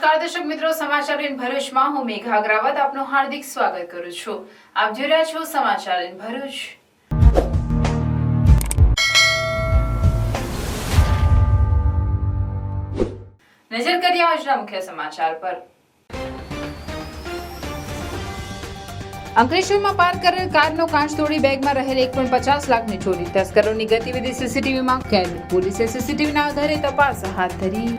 નમસ્કાર દર્શક મિત્રો, સમાચાર ઇન ભરૂચમાં હું મેઘા અગ્રવાલ આપનું હાર્દિક સ્વાગત કરું છું। આપ જોઈ રહ્યા છો સમાચાર ઇન ભરૂચ। નજર કરીએ આજના મુખ્ય સમાચાર પર। અંકલેશ્વરમાં પાર્ક કરેલ કારનો કાચ તોડી બેગમાં રહેલ 1.50 લાખની ચોરી, તસ્કરોની ગતિવિધિ સીસીટીવીમાં કેદ। પોલીસે સીસીટીવીના આધારે તપાસ હાથ ધરી।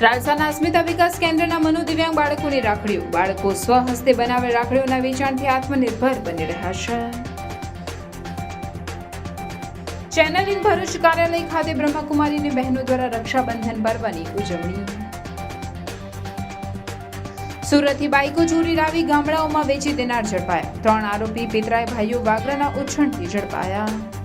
રાલસાના અસ્મિતા વિકાસ કેન્દ્રના મનોદિવ્યાંગ બાળકોની રાખડીઓ, બાળકો સ્વહસ્તે બનાવેલ રાખડીઓના વેચાણથી આત્મનિર્ભર બની રહ્યા છે। ચેનલ ઇન ભરૂચ કાર્યાલય ખાતે બ્રહ્મકુમારીની બહેનો દ્વારા રક્ષાબંધન પર્વની ઉજવણી। સુરતથી બાઇકો ચોરી લાવી ગામડાઓમાં વેચી દેનાર ઝડપાયા, 3 આરોપી પિતરાઈ ભાઈઓ વાગરાના ઉછણથી ઝડપાયા।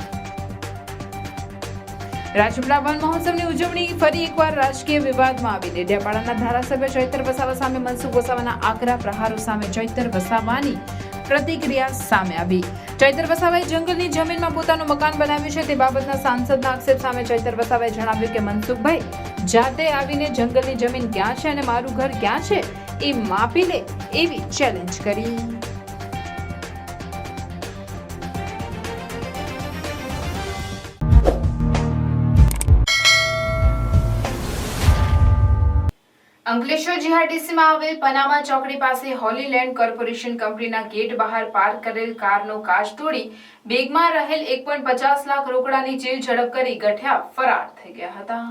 રાજપીપળા વન મહોત્સવની ઉજવણી ફરી એકવાર રાજકીય વિવાદમાં આવી। ડેડિયાપાડાના ધારાસભ્ય ચૈતર વસાવા સામે મનસુખ વસાવાના આકરા પ્રહારો સામે ચૈતર વસાવાની પ્રતિક્રિયા સામે આવી। ચૈતર વસાવાએ જંગલની જમીનમાં પોતાનું મકાન બનાવ્યું છે તે બાબતના સાંસદના આક્ષેપ સામે ચૈતર વસાવાએ જણાવ્યું કે મનસુખભાઈ જાતે આવીને જંગલની જમીન ક્યાં છે અને મારું ઘર ક્યાં છે એ માપી લે એવી ચેલેન્જ કરી। અંકલેશ્વર જીઆરડીસીમાં આવેલ પનામા ચોકડી પાસે હોલીલેન્ડ કોર્પોરેશન કંપનીના ગેટ બહાર પાર્ક કરેલ કારનો કાચ તોડી બેગમાં રહેલ 1.50 લાખ રોકડાની ચીલ ઝડપ કરી ગઠિયા ફરાર થઈ ગયા હતા।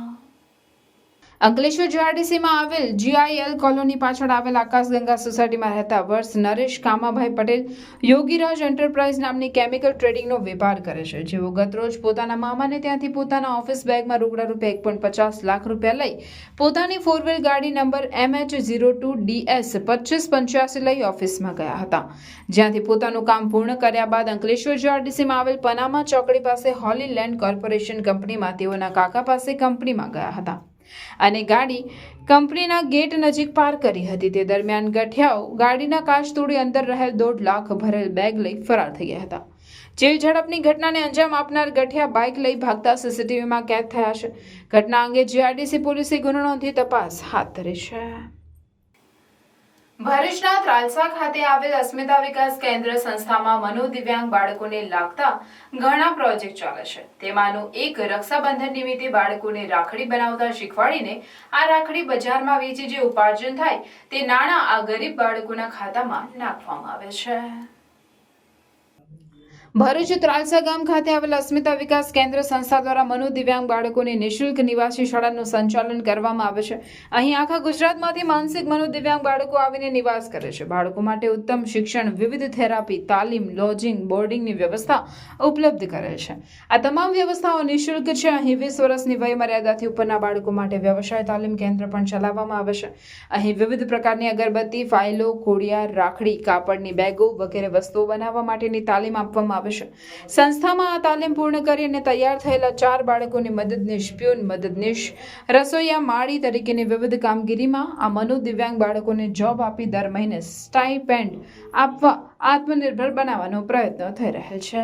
અંકલેશ્વર જીઆરડીસીમાં આવેલ જીઆઈએલ કોલોની પાછળ આવેલ આકાશગંગા સોસાયટીમાં રહેતા વર્ષ નરેશ કામાભાઈ પટેલ યોગીરાજ એન્ટરપ્રાઇઝ નામની કેમિકલ ટ્રેડિંગનો વેપાર કરે છે, જેઓ ગતરોજ પોતાના મામાને ત્યાંથી પોતાના ઓફિસ બેગમાં રોકડા રૂપિયા 1.50 લાખ રૂપિયા લઈ પોતાની 4 વ્હીલ ગાડી નંબર MH02DS 2585 લઈ ઓફિસમાં ગયા હતા, જ્યાંથી પોતાનું કામ પૂર્ણ કર્યા બાદ અંકલેશ્વર જીઆરડીસીમાં આવેલ પનામા ચોકડી પાસે હોલીલેન્ડ કોર્પોરેશન કંપનીમાં તેઓના કાકા પાસે કંપનીમાં ગયા હતા અને ગાડી કંપનીના ગેટ નજીક પાર્ક કરી હતી। તે દરમિયાન ગઠિયાઓ ગાડીના કાચ તોડી અંદર રહેલ 1.5 લાખ ભરેલ બેગ લઈ ફરાર થઈ ગયા હતા। ચીલ ઝડપની ઘટનાને અંજામ આપનાર ગઠિયા બાઇક લઈ ભાગતા સીસીટીવીમાં કેદ થયા છે। ઘટના અંગે જીઆરડીસી પોલીસે ગુનો નોંધી તપાસ હાથ ધરી છે। ભરૂચના ત્રાલસા ખાતે આવેલ અસ્મિતા વિકાસ કેન્દ્ર સંસ્થામાં મનોદિવ્યાંગ બાળકોને લાગતા ઘણા પ્રોજેક્ટ ચાલે છે। તેમાંનો એક રક્ષાબંધન નિમિત્તે બાળકોને રાખડી બનાવતા શીખવાડીને આ રાખડી બજારમાં વેચી જે ઉપાર્જન થાય તે નાણાં આ ગરીબ બાળકોના ખાતામાં નાખવામાં આવે છે। ભરૂચ ત્રાલસા ગામ ખાતે આવેલ અસ્મિતા વિકાસ કેન્દ્ર સંસ્થા દ્વારા મનોદિવ્યાંગ બાળકોને નિઃશુલ્ક નિવાસી શાળાનું સંચાલન કરવામાં આવે છે। અહીં આખા ગુજરાતમાંથી માનસિક મનોદિવ્યાંગ બાળકો આવીને નિવાસ કરે છે। બાળકો માટે ઉત્તમ શિક્ષણ, વિવિધ થેરાપી, તાલીમ, લોજિંગ, બોર્ડિંગની વ્યવસ્થા ઉપલબ્ધ કરે છે। આ તમામ વ્યવસ્થાઓ નિઃશુલ્ક છે। અહીં 20 વર્ષની વય મર્યાદાથી ઉપરના બાળકો માટે વ્યવસાય તાલીમ કેન્દ્ર પણ ચલાવવામાં આવે છે। અહીં વિવિધ પ્રકારની અગરબત્તી, ફાઇલો, ખોડિયાર, રાખડી, કાપડની બેગો વગેરે વસ્તુઓ બનાવવા માટેની તાલીમ આપવામાં આવે છે। સંસ્થામાં આ તાલીમ પૂર્ણ કરીને તૈયાર થયેલા 4 બાળકોને મદદનીશ, પ્યુન, મદદનીશ, રસોઈયા, માળી તરીકેની વિવિધ કામગીરીમાં આ મનોદિવ્યાંગ બાળકોને જોબ આપી દર મહિને સ્ટાઇપેન્ડ આપવા આત્મનિર્ભર બનાવવાનો પ્રયત્ન થઈ રહેલ છે।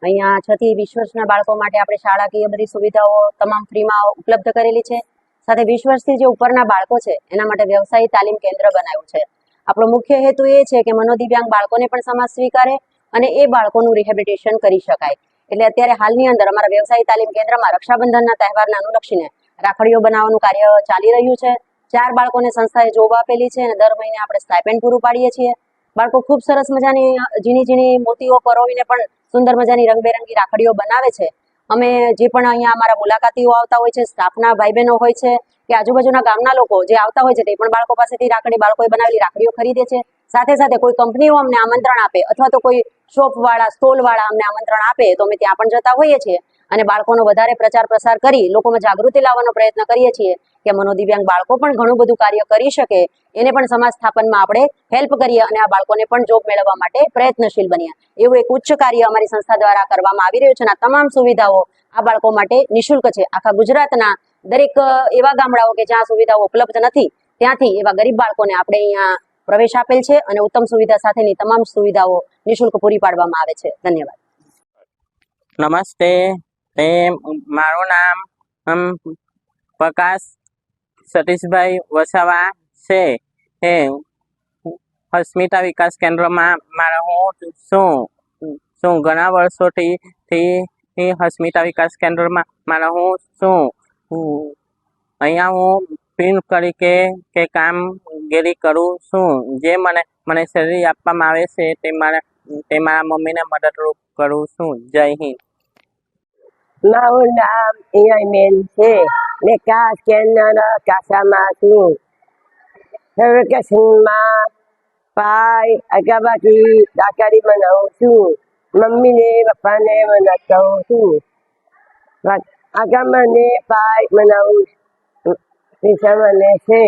અહીંયા 6 થી 20 વર્ષના બાળકો માટે આપણે શાળાકીય બધી સુવિધાઓ તમામ ફ્રીમાં ઉપલબ્ધ કરેલી છે। સાથે 20 વર્ષથી જે ઉપરના બાળકો છે એના માટે વ્યવસાયિક તાલીમ કેન્દ્ર બનાવ્યું છે। આપણો મુખ્ય હેતુ એ છે કે મનોદિવ્યાંગ બાળકોને પણ સમાજ સ્વીકારે અને એ બાળકોનું રિહેબિલિટેશન કરી શકાય। એટલે અત્યારે હાલની અંદર અમારા વ્યવસાયિક તાલીમ કેન્દ્રમાં રક્ષાબંધનના તહેવારને અનુલક્ષીને રાખડીઓ બનાવવાનું કાર્ય ચાલી રહ્યું છે। 4 બાળકોને સંસ્થાએ જોબ આપેલી છે અને દર મહિને આપણે સ્ટાઇપેન્ડ પૂરું પાડીએ છીએ। બાળકો ખૂબ સરસ મજાની ઝીણી મોતીઓ પરોવીને પણ સુંદર મજાની રંગબેરંગી રાખડીઓ બનાવે છે। અમે જે પણ અહીંયા અમારા મુલાકાતીઓ આવતા હોય છે, સ્ટાફના ભાઈ બહેનો હોય છે કે આજુબાજુના ગામના લોકો જે આવતા હોય છે તે પણ બાળકો પાસેથી બાળકોએ બનાવેલી રાખડીઓ ખરીદે છે। સાથે સાથે કોઈ કંપનીઓ અમને આમંત્રણ આપે અથવા તો કોઈ શોપવાળા, સ્ટોલવાળા અમને આમંત્રણ આપે તો અમે ત્યાં પણ જતા હોઈએ છીએ અને બાળકોનો વધારે પ્રચાર પ્રસાર કરી લોકોમાં જાગૃતિ લાવવાનો પ્રયત્ન કરીએ છીએ કે મનોદિવ્યાંગ બાળકો પણ ઘણું બધું કાર્ય કરી શકે, એને પણ સમાજ સ્થાપનમાં આપણે હેલ્પ કરીએ અને આ બાળકોને પણ જોબ મેળવવા માટે પ્રયત્નશીલ બનીએ। એવું એક ઉચ્ચ કાર્ય અમારી સંસ્થા દ્વારા કરવામાં આવી રહ્યું છે અને આ તમામ સુવિધાઓ આ બાળકો માટે નિઃશુલ્ક છે। આખા ગુજરાતના દરેક એવા ગામડાઓ કે જ્યાં સુવિધાઓ ઉપલબ્ધ નથી ત્યાંથી એવા ગરીબ બાળકોને આપણે અહીંયા પ્રવેશ આપેલ છે અને ઉત્તમ સુવિધા સાથેની તમામ સુવિધાઓ નિઃશુલ્ક પૂરી પાડવામાં આવે છે। ધન્યવાદ। નમસ્તે, મારું નામ પ્રકાશ સતીશભાઈ વસાવા છે એ અસ્મિતા વિકાસ કેન્દ્રમાં હું છું ઘણા વર્ષોથી અસ્મિતા વિકાસ કેન્દ્રમાં હું છું અહીંયા હું પિન તરીકે કામગીરી કરું છું જે મને સેલરી આપવામાં આવે છે તે મારા મમ્મીને મદદરૂપ કરું છું. જય હિન્દ. મારું નામ ઈયમેન છે. વિકાસ કેન્દ્ર કાસામાં છું. વેકેશનમાં પાય અગાબાથી દાકારી બનાવું છું. મમ્મીને પપ્પાને મદદ કરું છું. આગળને પાય બનાવું પૈસા મને છે.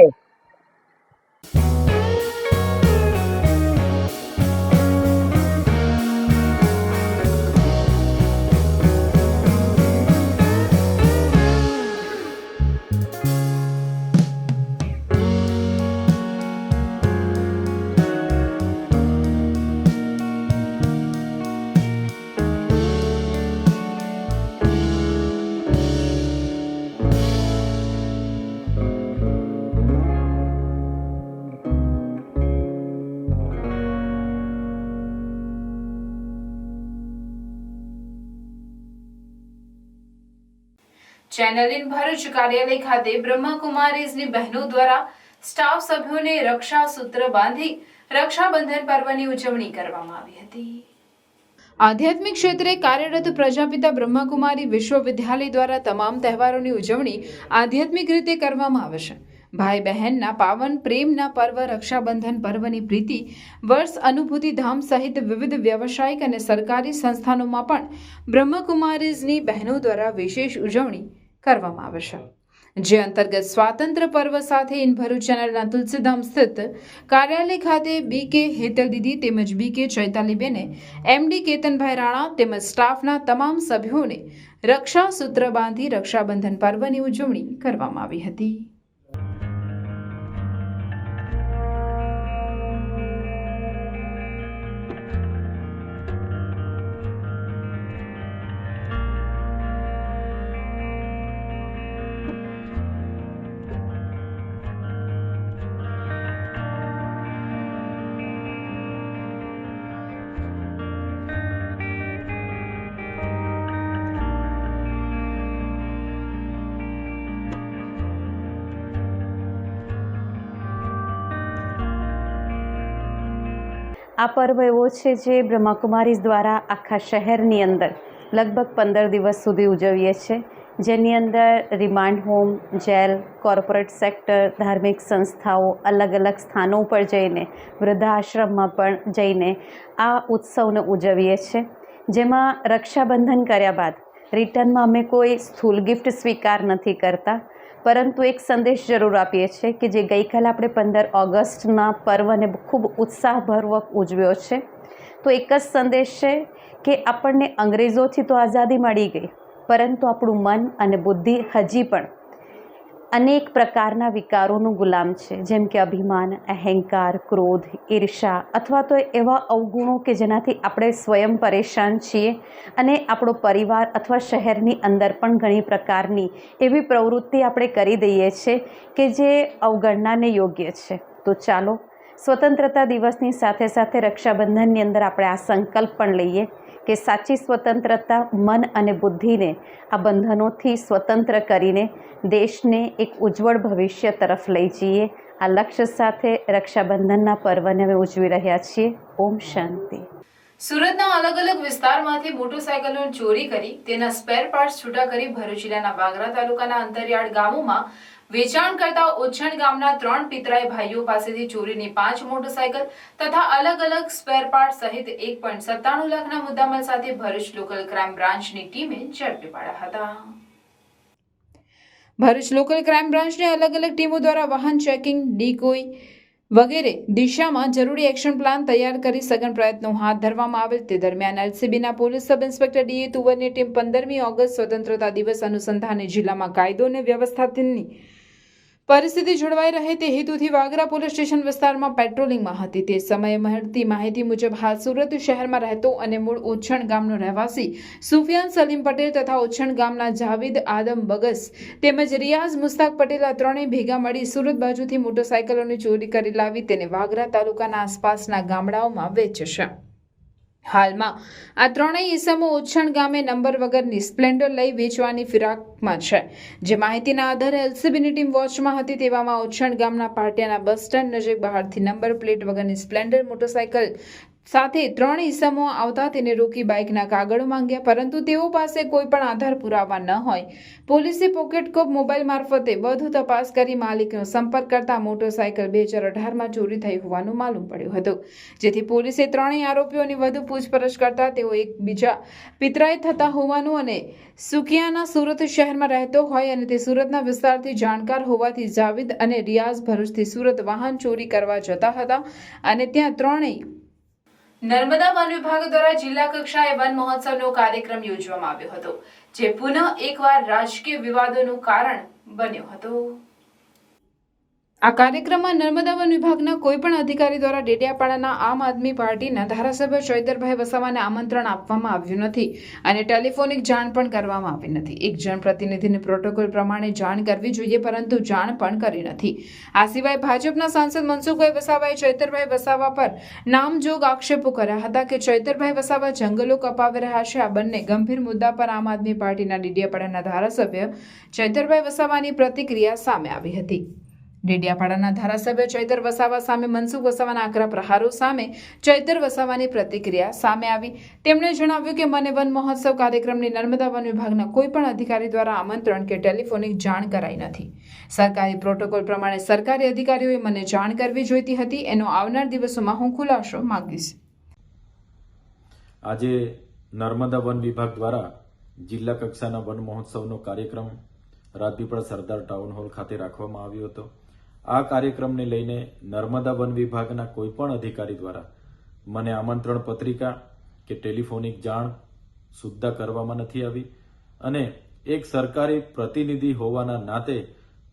ચેનલ ઇન ભરૂચ કાર્યાલય ખાતે બ્રહ્માકુમારીઝની બહેનો દ્વારા સ્ટાફ સભ્યોને રક્ષા સૂત્ર બાંધી રક્ષાબંધન પર્વની ઉજવણી કરવામાં આવી હતી. આધ્યાત્મિક ક્ષેત્રે કાર્યરત પ્રજાપિતા બ્રહ્માકુમારી વિશ્વવિદ્યાલય દ્વારા તમામ તહેવારોની ઉજવણી આધ્યાત્મિક રીતે કરવામાં આવે છે. ભાઈ બહેનના પાવન પ્રેમના પર્વ રક્ષાબંધન પર્વની પ્રીતિ વર્ષ અનુભૂતિ ધામ સહિત વિવિધ વ્યવસાયિક અને સરકારી સંસ્થાનોમાં પણ બ્રહ્મકુમારીઝની બહેનો દ્વારા વિશેષ ઉજવણી કરવામાં આવે છે. જે અંતર્ગત સ્વાતંત્ર્ય પર્વ સાથે ઇન ભરૂચ ચેનલના તુલસીધામ સ્થિત કાર્યાલય ખાતે BK હેતલ દીદી તેમજ BK ચૈતાલીબેને MD કેતનભાઈ રાણા તેમજ સ્ટાફના તમામ સભ્યોને રક્ષા સૂત્ર બાંધી રક્ષાબંધન પર્વની ઉજવણી કરવામાં આવી હતી. આ પર્વ એવો છે જે બ્રહ્માકુમારીઝ દ્વારા આખા શહેરની અંદર લગભગ 15 દિવસ સુધી ઉજવીએ છીએ, જેની અંદર remand home, jail, corporate sector, ધાર્મિક સંસ્થાઓ, અલગ અલગ સ્થાનો પર જઈને, વૃદ્ધાશ્રમમાં પણ જઈને આ ઉત્સવને ઉજવીએ છીએ. જેમાં રક્ષાબંધન કર્યા બાદ રિટર્નમાં અમે કોઈ સ્થૂલ ગિફ્ટ સ્વીકાર નથી કરતા, પરંતુ એક સંદેશ જરૂર આપીએ છીએ કે જે ગઈકાલે આપણે 15 ઓગસ્ટના પર્વને ખૂબ ઉત્સાહપૂર્વક ઉજવ્યો છે. તો એક જ સંદેશ છે કે આપણને અંગ્રેજોથી તો આઝાદી મળી ગઈ, પરંતુ આપણું મન અને બુદ્ધિ હજી પણ અનેક પ્રકારના વિકારોનું ગુલામ છે, જેમ કે અભિમાન, અહંકાર, ક્રોધ, ઈર્ષા અથવા તો એવા અવગુણો કે જેનાથી આપણે સ્વયં પરેશાન છીએ અને આપણો પરિવાર અથવા શહેરની અંદર પણ ઘણી પ્રકારની એવી પ્રવૃત્તિ આપણે કરી દઈએ છીએ કે જે અવગણનાને યોગ્ય છે. તો ચાલો સ્વતંત્રતા દિવસની સાથે સાથે રક્ષાબંધનની અંદર આપણે આ સંકલ્પ પણ લઈએ કે સાચી સ્વતંત્રતા મન અને બુદ્ધિને આ બંધનોથી સ્વતંત્ર કરીને દેશને એક ઉજ્જવળ ભવિષ્ય તરફ લઈ જઈએ. આ લક્ષ્ય સાથે રક્ષાબંધનના પર્વને અમે ઉજવી રહ્યા છીએ. ઓમ શાંતિ. સુરતના અલગ અલગ વિસ્તારમાંથી મોટરસાયકલો ચોરી કરી તેના સ્પેર પાર્ટ્સ છૂટા કરી ભરૂચ જિલ્લાના વાગરા તાલુકાના અંતરિયાળ ગામોમાં વેચાણ કરતા ઓછણ ગામના 3 પિતરાઈ ભાઈઓ પાસેથી ચોરીની 5 મોટરસાયકલ તથા અલગ અલગ સ્પેર પાર્ટ સહિત 1.97 લાખના મુદ્દામાલ સાથે ભરૂચ લોકલ ક્રાઇમ બ્રાન્ચની ટીમે ઝડપી પાડ્યા હતા. ભરૂચ લોકલ ક્રાઇમ બ્રાન્ચની અલગ અલગ ટીમો દ્વારા વાહન ચેકિંગ, ડીકોઈ વગેરે દિશામાં જરૂરી એક્શન પ્લાન તૈયાર કરી સઘન પ્રયત્નો હાથ ધરવામાં આવેલ. તે દરમિયાન LCBના પોલીસ સબ ઇન્સ્પેક્ટર DA તુવરની ટીમ 15મી ઓગસ્ટ સ્વતંત્રતા દિવસ અનુસંધાને જિલ્લામાં કાયદો અને વ્યવસ્થાની પરિસ્થિતિ જળવાઈ રહે તે હેતુથી વાગરા પોલીસ સ્ટેશન વિસ્તારમાં પેટ્રોલિંગમાં હતી. તે સમયે મળતી માહિતી મુજબ હાલ સુરત શહેરમાં રહેતો અને મૂળ ઓછણ ગામનો રહેવાસી સુફિયાન સલીમ પટેલ તથા ઓછણ ગામના જાવેદ આદમ બગસ તેમજ રિયાઝ મુસ્તાક પટેલ આ ત્રણેય ભેગા મળી સુરત બાજુથી મોટરસાયકલોની ચોરી કરી લાવી તેને વાગરા તાલુકાના આસપાસના ગામડાઓમાં વેચશે. હાલમાં આ ત્રણેય ઇસમો ઓછણ ગામે નંબર વગરની સ્પ્લેન્ડર લઈ વેચવાની ફિરાકમાં છે. જે માહિતીના આધારે એલસીબીની ટીમ વોચમાં હતી. તેવામાં ઓછણ ગામના પાટિયાના બસ સ્ટેન્ડ નજીક બહારથી નંબર પ્લેટ વગરની સ્પ્લેન્ડર મોટરસાયકલ સાથે ત્રણ ઇસમો આવતા તેને રોકી બાઇકના કાગળો માંગ્યા, પરંતુ તેઓ પાસે કોઈ પણ આધાર પુરાવા ન હોય. પોલીસે પોકેટકોપ મોબાઈલ મારફતે વધુ તપાસ કરી માલિકનો સંપર્ક કરતા મોટરસાયકલ 2018માં ચોરી થઈ હોવાનું માલુમ પડ્યું હતું. જેથી પોલીસે ત્રણેય આરોપીઓની વધુ પૂછપરછ કરતા તેઓ એકબીજા પિતરાઈ થતા હોવાનું અને સુખિયાના સુરત શહેરમાં રહેતો હોય અને તે સુરતના વિસ્તારથી જાણકાર હોવાથી જાવેદ અને રિયાઝ ભરૂચથી સુરત વાહન ચોરી કરવા જતા હતા અને ત્યાં ત્રણેય નર્મદા વન વિભાગ દ્વારા જિલ્લા કક્ષાએ વન મહોત્સવનો કાર્યક્રમ યોજવામાં આવ્યો હતો, જે પુનઃ એકવાર રાજકીય વિવાદોનું કારણ બન્યો હતો. આ કાર્યક્રમમાં નર્મદા વન વિભાગના કોઈ પણ અધિકારી દ્વારા ડેડિયાપાડાના આમ આદમી પાર્ટીના ધારાસભ્ય ચૈતરભાઈ વસાવાને આમંત્રણ આપવામાં આવ્યું નથી અને ટેલિફોનિક જાણ પણ કરવામાં આવી નથી. એક જનપ્રતિનિધિને પ્રોટોકોલ પ્રમાણે જાણ કરવી જોઈએ, પરંતુ જાણ પણ કરી નથી. આ સિવાય ભાજપના સાંસદ મનસુખભાઈ વસાવાએ ચૈતરભાઈ વસાવા પર નામજોગ આક્ષેપો કર્યા હતા કે ચૈતરભાઈ વસાવા જંગલો કપાવી રહ્યા છે. આ બંને ગંભીર મુદ્દા પર આમ આદમી પાર્ટીના ડેડિયાપાડાના ધારાસભ્ય ચૈતરભાઈ વસાવાની પ્રતિક્રિયા સામે આવી હતી. ડેડિયાપાડાના ધારાસભ્ય ચૈતર વસાવા સામે મનસુખ વસાવાના આકરા પ્રહારો સામે ચૈતર વસાવાની પ્રતિક્રિયા સામે આવી. તેમણે જણાવ્યું કે મને વન મહોત્સવ કાર્યક્રમની નર્મદા વન વિભાગના કોઈ પણ અધિકારી દ્વારા આમંત્રણ કે ટેલિફોનિક જાણ કરાઈ નથી. સરકારી પ્રોટોકોલ પ્રમાણે સરકારી અધિકારીઓએ મને જાણ કરવી જોઈતી હતી. એનો આવનાર દિવસોમાં હું ખુલાસો માંગીશ. આજે નર્મદા વન વિભાગ દ્વારા જિલ્લા કક્ષાના વન મહોત્સવનો કાર્યક્રમ રાજપીપળા સરદાર ટાઉન હોલ ખાતે રાખવામાં આવ્યો હતો. આ કાર્યક્રમને લઈને નર્મદા વન વિભાગના કોઈ પણ અધિકારી દ્વારા મને આમંત્રણ પત્રિકા કે ટેલિફોનિક જાણ સુદ્ધા કરવામાં નથી આવી અને એક સરકારી પ્રતિનિધિ હોવાના નાતે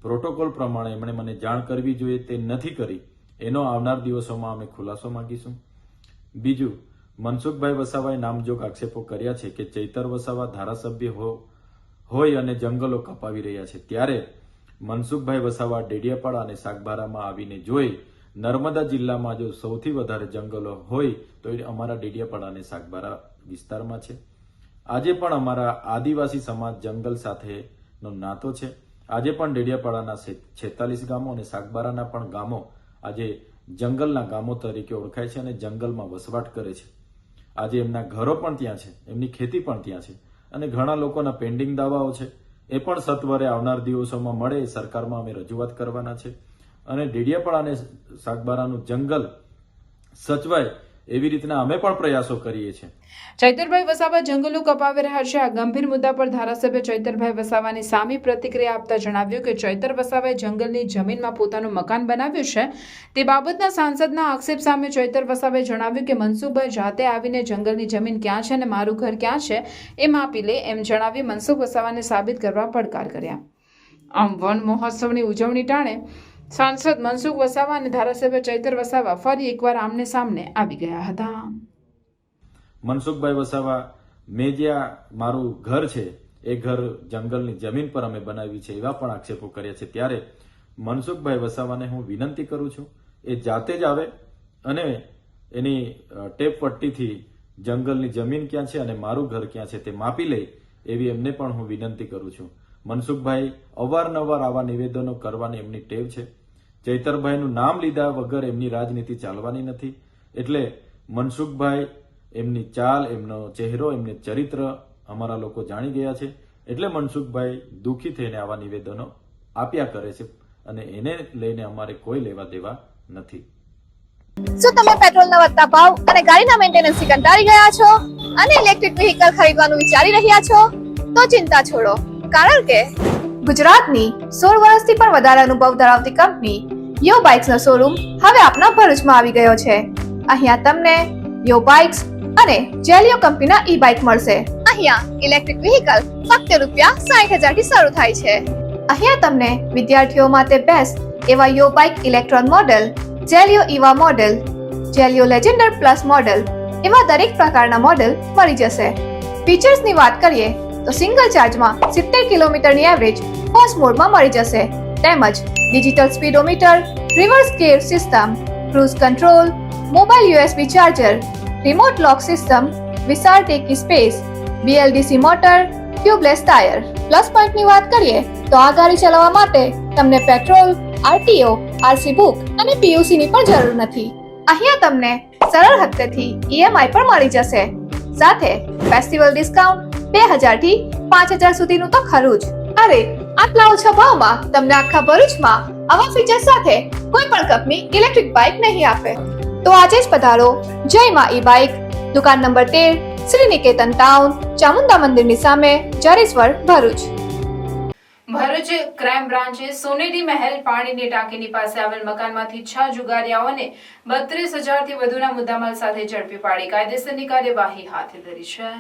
પ્રોટોકોલ પ્રમાણે એમણે મને જાણ કરવી જોઈએ તે નથી કરી. એનો આવનાર દિવસોમાં અમે ખુલાસો માંગીશું. બીજું, મનસુખભાઈ વસાવાએ નામજોગ આક્ષેપો કર્યા છે કે ચૈતર વસાવા ધારાસભ્ય હોય અને જંગલો કપાવી રહ્યા છે. ત્યારે મનસુખભાઈ વસાવા ડેડિયાપાડા અને સાગબારામાં આવીને જોઈ નર્મદા જિલ્લામાં જો સૌથી વધારે જંગલો હોય તો એ અમારા ડેડિયાપાડા અને સાગબારા વિસ્તારમાં છે. આજે પણ અમારા આદિવાસી સમાજ જંગલ સાથેનો નાતો છે. આજે પણ ડેડિયાપાડાના 46 ગામો અને સાગબારાના પણ ગામો આજે જંગલના ગામો તરીકે ઓળખાય છે અને જંગલમાં વસવાટ કરે છે. આજે એમના ઘરો પણ ત્યાં છે, એમની ખેતી પણ ત્યાં છે અને ઘણા લોકોના પેન્ડિંગ દાવાઓ છે. એ પણ સત્વરે આવનાર દિવસોમાં મળે એ સરકારમાં અમે રજૂઆત કરવાના છે અને ડેડિયાપાડા અને સાગબારાનું જંગલ સચવાય એવી રીતના અમે પણ પ્રયાસો કરીએ છીએ. ચૈતરભાઈ વસાવા જંગલો કપાવી રહ્યા છે. આ ગંભીર મુદ્દા પર ધારાસભ્ય ચૈતરભાઈ વસાવાની સામી પ્રતિક્રિયા આપતા જણાવ્યું કે ચૈતર વસાવાએ જંગલની જમીનમાં પોતાનું મકાન બનાવ્યું છે. તે બાબતના સાંસદના આક્ષેપ સામે ચૈતર વસાવાએ જણાવ્યું કે મનસુખભાઈ જાતે આવીને જંગલની જમીન ક્યાં છે અને મારું ઘર ક્યાં છે એ માપી લે એમ જણાવી મનસુખ વસાવાને સાબિત કરવા પડકાર કર્યા. આમ વન મહોત્સવની ઉજવણી ટાણે સાંસદ મનસુખ વસાવા અને ધારાસભ્ય ચૈતર વસાવા ફરી એકવાર આમને સામને આવી ગયા હતા. મનસુખભાઈ વસાવા, મેં જ્યાં મારું ઘર છે એ ઘર જંગલની જમીન પર અમે બનાવી છે એવા પણ આક્ષેપો કર્યા છે. ત્યારે મનસુખભાઈ વસાવાને હું વિનંતી કરું છું એ જાતે જ આવે અને એની ટેપ પટ્ટીથી જંગલની જમીન ક્યાં છે અને મારું ઘર ક્યાં છે તે માપી લે એવી એમને પણ હું વિનંતી કરું છું. મનસુખભાઈ અવારનવાર આવા નિવેદનો કરવાની એમની ટેવ છે. ચૈતરભાઈનું નામ લીધા વગર એમની રાજનીતિ ચાલવાની નથી. એટલે મનસુખભાઈ, એમની ચાલ, એમનો ચહેરો, એમનું ચરિત્ર અમારા લોકો જાણી ગયા છે. એટલે મનસુખભાઈ દુઃખી થઈને આવા નિવેદનો આપ્યા કરે છે અને એને લઈને અમારે કોઈ લેવા દેવા નથી. શું તમે પેટ્રોલના વધતા ભાવ અને ગાડીના મેન્ટેનન્સથી કંટાળી ગયા છો અને ઇલેક્ટ્રિક વ્હીકલ ખરીદવાનું વિચારી રહ્યા છો? તો ચિંતા છોડો, કારણ કે ગુજરાતની 16 વર્ષથી પણ વધારે અનુભવ ધરાવતી કંપની યો બાઇક્સનો શોરૂમ હવે આપના ભરૂચમાં આવી ગયો છે. અહીંયા તમને યો બાઇક્સ અને જેલિયો કંપનીના ઈ બાઇક મળશે. અહીંયા ઇલેક્ટ્રિક વ્હીકલ ફક્ત ₹60,000 થી શરૂ થાય છે. અહીંયા તમને વિદ્યાર્થીઓ માટે બેસ્ટ એવા યો bike electron model, જેલિયો ઇવા model, જેલિયો Legender plus model એવા દરેક પ્રકારના મોડેલ મળી જશે. ફીચર્સની વાત કરીએ તો સિંગલ ચાર્જમાં 70 કિલોમીટરની એવરેજ ફર્સ્ટ મોડમાં મળી જશે. તેમજ digital speedometer, reverse gear system, cruise control, mobile USB charger, remote lock system, વિશાળ ટેકી space, BLDC motor, tubeless tyre. Plus પોઈન્ટની વાત કરીએ તો આ ગાડી ચલાવવા માટે તમને પેટ્રોલ, RTO, RC બુક અને PUC ની પણ જરૂર નથી. અહીંયા તમને સરળ હપ્તેથી EMI પણ મળી જશે. સાથે ફેસ્ટિવલ ડિસ્કાઉન્ટ 2000 થી 5000 સુધીનું તો ખરું જ. અરે આટલા ઓછા ભાવમાં તમને આખા ભરૂચમાં આવા ફીચર સાથે કોઈ પણ કંપની ઇલેક્ટ્રિક બાઇક નહીં આપે. તો આજે જ પધારો જય માં ઈ બાઇક, દુકાન નંબર 13, શ્રી નિકેતન ટાઉન, ચામુંડા મંદિરની સામે, જરેશ્વર, ભરૂચ. ભરૂચ ક્રાઇમ બ્રાન્ચે સોનેરી મહેલ પાણીની ટાંકીની પાસે આવેલ મકાનમાંથી 6 જુગારીયાઓને 32,000 થી વધુના મુદ્દામાલ સાથે ઝડપી પાડી કાયદેસરની કાર્યવાહી હાથ ધરી છે.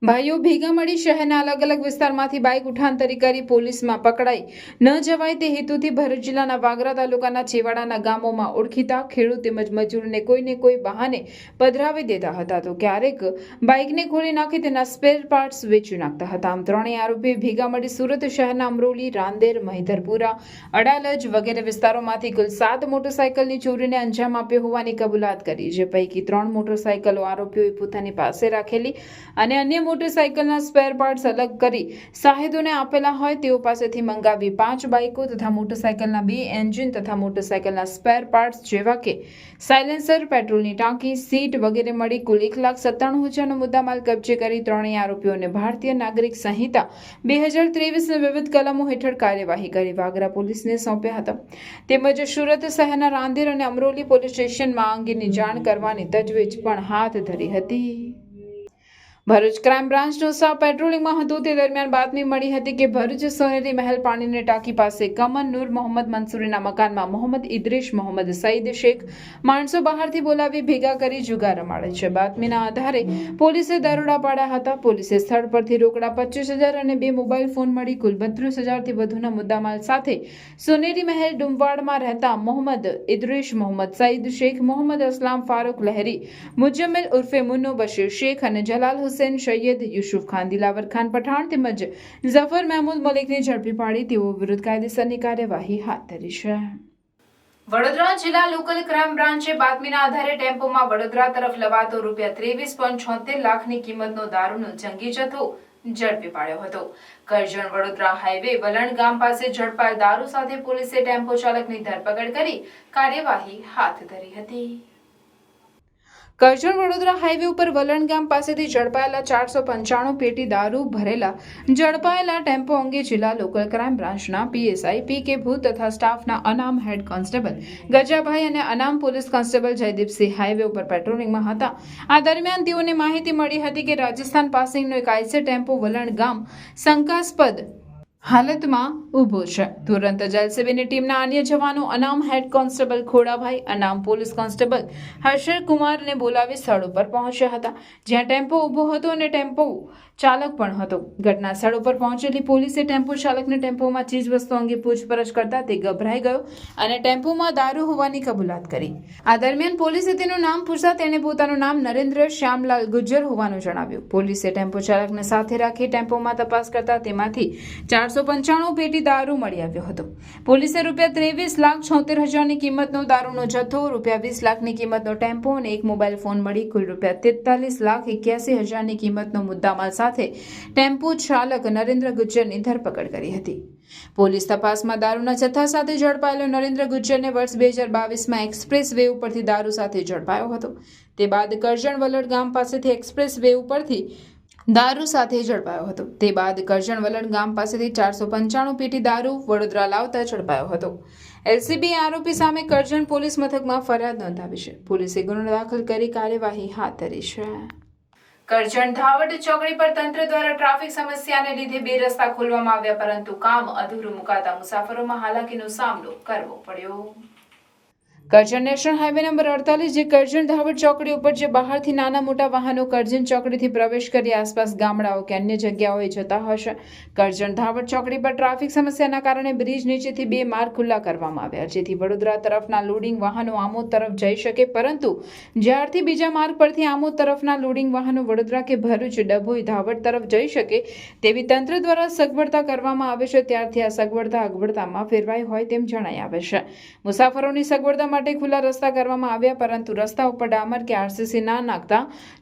ભાઈઓ ભેગા મળી શહેરના અલગ અલગ વિસ્તારમાંથી બાઇક ઉઠાંતરી કરી પોલીસમાં પકડાઈ ન જવાય તે હેતુથી ભરૂચ જિલ્લાના વાગરા તાલુકાના છેવાડાના ગામોમાં ઓળખીતા ખેડૂત તેમજ મજૂરને કોઈને કોઈ બહાને પધરાવી દેતા હતા તો ક્યારેક બાઇકને ખોલી નાખી તેના સ્પેર પાર્ટ્સ વેચી નાખતા હતા. આમ ત્રણેય આરોપીઓ ભેગા મળી સુરત શહેરના અમરોલી, રાંદેર, મહિધરપુરા, અડાલજ વગેરે વિસ્તારોમાંથી કુલ 7 મોટરસાયકલની ચોરીને અંજામ આપ્યો હોવાની કબૂલાત કરી. જે પૈકી 3 મોટરસાયકલો આરોપીઓએ પોતાની પાસે રાખેલી અને અન્ય મોટરસાયકલના સ્પેર પાર્ટ્સ અલગ કરી સાહેદોને આપેલા હોય તેઓ પાસેથી મંગાવી 5 બાઇકો તથા મોટરસાયકલના 2 એન્જિન તથા મોટરસાયકલના સ્પેર પાર્ટ્સ જેવા કે સાયલેન્સર, પેટ્રોલની ટાંકી, સીટ વગેરે મળી કુલ 1,97,000નો મુદ્દામાલ કબજે કરી ત્રણેય આરોપીઓને ભારતીય નાગરિક સંહિતા 2023 વિવિધ કલમો હેઠળ કાર્યવાહી કરી વાગરા પોલીસને સોંપ્યા હતા. તેમજ સુરત શહેરના રાંદેર અને અમરોલી પોલીસ સ્ટેશનમાં આ અંગેની જાણ કરવાની તજવીજ પણ હાથ ધરી હતી. ભરૂચ ક્રાઇમ બ્રાન્ચનો સ્ટાફ પેટ્રોલિંગમાં હતો તે દરમિયાન બાતમી મળી હતી કે ભરૂચ સોનેરી મહેલ પાણીની ટાંકી પાસે કમન નૂર મોહમ્મદ મંસૂરીના મકાનમાં મોહમ્મદ ઇદ્રીશ મોહમ્મદ સઈદ શેખ માણસો બહારથી બોલાવી ભેગા કરી જુગાર રમાડે છે. બાતમીના આધારે પોલીસે દરોડા પાડ્યા હતા. પોલીસે સ્થળ પરથી રોકડા 25,000 અને 2 મોબાઈલ ફોન મળી કુલ 32,000 થી વધુના મુદ્દામાલ સાથે સોનેરી મહેલ ડુમવાડમાં રહેતા મોહમ્મદ ઇદ્રીશ મોહમ્મદ સઈદ શેખ, મોહમ્મદ અસલામ ફારૂક લહેરી, મુજમ્મિલ ઉર્ફે મુન્નો બશીર શેખ અને જલાલ હુસૈન સૈયદ, યુસુફ ખાન, દિલાવર ખાન પઠાણ તેમજ ઝફર મહેમૂદ મલિકને ઝડપી પાડી તેઓ વિરુદ્ધ કાયદેસરની કાર્યવાહી હાથ ધરી છે. વડોદરા જિલ્લા લોકલ ક્રાઇમ બ્રાન્ચે બાતમીના આધારે ટેમ્પોમાં વડોદરા તરફ લવાતો ₹23.76 લાખની કિંમતનો દારૂનો જંગી જથ્થો ઝડપી પાડ્યો હતો. કરજણ વડોદરા હાઈવે વલણ ગામ પાસે ઝડપાયેલ દારૂ સાથે પોલીસે ટેમ્પો ચાલકની ધરપકડ કરી કાર્યવાહી હાથ ધરી હતી. કરજણ વડોદરા હાઈવે ઉપર વલણ ગામ પાસેથી ઝડપાયેલા 495 પેટી દારૂ ભરેલા ઝડપાયેલા ટેમ્પો અંગે જિલ્લા લોકલ ક્રાઇમ બ્રાન્ચના PSI PK ભૂત તથા સ્ટાફના અનામ હેડ કોન્સ્ટેબલ ગજાભાઈ અને અનામ પોલીસ કોન્સ્ટેબલ જયદીપસિંહ હાઈવે ઉપર પેટ્રોલિંગમાં હતા. આ દરમિયાન તેઓને માહિતી મળી હતી કે રાજસ્થાન પાસિંગનો એક આઈસર ટેમ્પો વલણ ગામ શંકાસ્પદ હાલતમાં ઊભો છે. તુરંત જલસેબીની ટીમના અન્ય જવાનો અનામ હેડ કોન્સ્ટેબલ ખોડાભાઈ, અનામ પોલીસ કોન્સ્ટેબલ હર્ષર કુમારને બોલાવી સ્થળ ઉપર પહોંચ્યા હતા જ્યાં ટેમ્પો ઊભો હતો અને ટેમ્પો ચાલક પણ હતો. ઘટના સ્થળ ઉપર પહોંચેલી પોલીસે ટેમ્પો ચાલકને ટેમ્પોમાં ચીજવસ્તુ અંગે પૂછપરછ કરતા તે ગભરાઈ ગયો અને ટેમ્પોમાં દારૂ હોવાની કબૂલાત કરી. આ દરમિયાન પોલીસે તેનું નામ પૂછતા તેણે પોતાનું નામ નરેન્દ્ર શ્યામલાલ ગુજ્જર હોવાનું જણાવ્યું. પોલીસે ટેમ્પો ચાલકને સાથે રાખી ટેમ્પોમાં તપાસ કરતા તેમાંથી 495 પેટી દારૂ મળી આવ્યો હતો. પોલીસે ₹23,76,000ની કિંમતનો દારૂનો જથ્થો, ₹20 લાખની કિંમતનો ટેમ્પો અને એક મોબાઈલ ફોન મળી કુલ ₹43,81,000ની કિંમતનો મુદ્દામાલ સાથે ટેમ્પો ચાલક નરેન્દ્ર ગુજ્જરની ધરપકડ કરી હતી. પોલીસ તપાસમાં દારૂના જથ્થા સાથે ઝડપાયેલો નરેન્દ્ર ગુજ્જરને વર્ષ 2022માં એક્સપ્રેસ વે ઉપરથી દારૂ સાથે ઝડપાયો હતો. તે બાદ કરજણ વલણ ગામ પાસેથી એક્સપ્રેસ વે ઉપરથી દારૂ સાથે ઝડપાયો હતો. તે બાદ કરજણ વલણ ગામ પાસેથી 495 પેટી દારૂ વડોદરા લાવતા ઝડપાયો હતો. LCB આરોપી સામે કરજણ પોલીસ મથકમાં ફરિયાદ નોંધાવી છે. પોલીસે ગુનો દાખલ કરી કાર્યવાહી હાથ ધરી છે. કરજણ ધાવડ ચોકડી પર તંત્ર દ્વારા ટ્રાફિક સમસ્યાને લીધે 2 રસ્તા ખોલવામાં આવ્યા પરંતુ કામ અધૂરું મુકાતા મુસાફરોમાં હાલાકીનો સામનો કરવો પડ્યો. કરજણ નેશનલ હાઈવે નંબર 48 જે કરજણ ધાવડ ચોકડી ઉપર જે બહારથી નાના મોટા વાહનો કરજણ ચોકડીથી પ્રવેશ કરી આસપાસ ગામડાઓ કે અન્ય જગ્યાઓએ જતા હશે. કરજણ ધાવડ ચોકડી પર ટ્રાફિક સમસ્યાના કારણે બ્રિજ નીચેથી 2 માર્ગ ખુલ્લા કરવામાં આવ્યા, જેથી વડોદરા તરફના લોડિંગ વાહનો આમોદ તરફ જઈ શકે, પરંતુ જ્યારથી બીજા માર્ગ પરથી આમોદ તરફના લોડિંગ વાહનો વડોદરા કે ભરૂચ, ડભોઈ, ધાવડ તરફ જઈ શકે તેવી તંત્ર દ્વારા સગવડતા કરવામાં આવે છે, ત્યારથી આ સગવડતા અગવડતામાં ફેરવાઈ હોય તેમ જણાઈ આવે છે. મુસાફરોની સગવડતા માટે ખુલ્લા રસ્તા કરવામાં આવ્યા, પરંતુ રસ્તા ઉપર ડામર કે આરસીસી ના નાખતા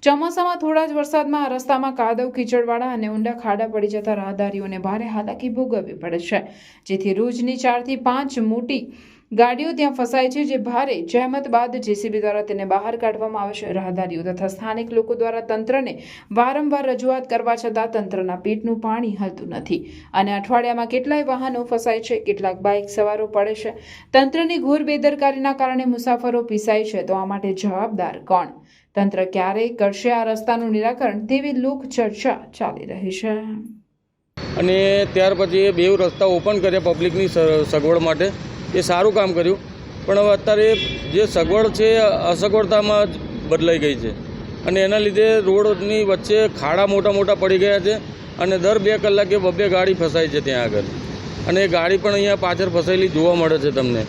ચોમાસામાં થોડા જ વરસાદમાં આ રસ્તામાં કાદવ કીચડવાળા અને ઊંડા ખાડા પડી જતા રાહદારીઓને ભારે હાલાકી ભોગવવી પડે છે, જેથી રોજની 4 થી 5 મોટી ગાડીઓ ત્યાં ફસાય છે, જે ભારે જહેમત બાદ જેસીબી દ્વારા તેને બહાર કાઢવામાં આવે છે. રાહદારીઓ તથા સ્થાનિક લોકો દ્વારા તંત્રને વારંવાર રજૂઆત કરવા છતાં તંત્રના પેટનું પાણી હલતું નથી અને અઠવાડિયામાં કેટલાય વાહનો ફસાય છે, કેટલાક બાઇક સવારો પડે છે. તંત્રની ઘોર બેદરકારીના કારણે મુસાફરો પીસાય છે, તો આ માટે જવાબદાર કોણ? તંત્ર ક્યારે કરશે આ રસ્તાનું નિરાકરણ તેવી લોક ચર્ચા ચાલી રહી છે. અને ત્યાર પછી એ 2 રસ્તા ઓપન કર્યા પબ્લિકની સગવડ માટે. એ સારું કામ કર્યું, પણ હવે અત્યારે જે સગવડ છે અસગવડતામાં જ બદલાઈ ગઈ છે અને એના લીધે રોડની વચ્ચે ખાડા મોટા મોટા પડી ગયા છે અને દર 2 કલાકે 2 ગાડી ફસાય છે ત્યાં આગળ, અને એ ગાડી પણ અહીંયા પાછળ ફસાયેલી જોવા મળે છે તમને.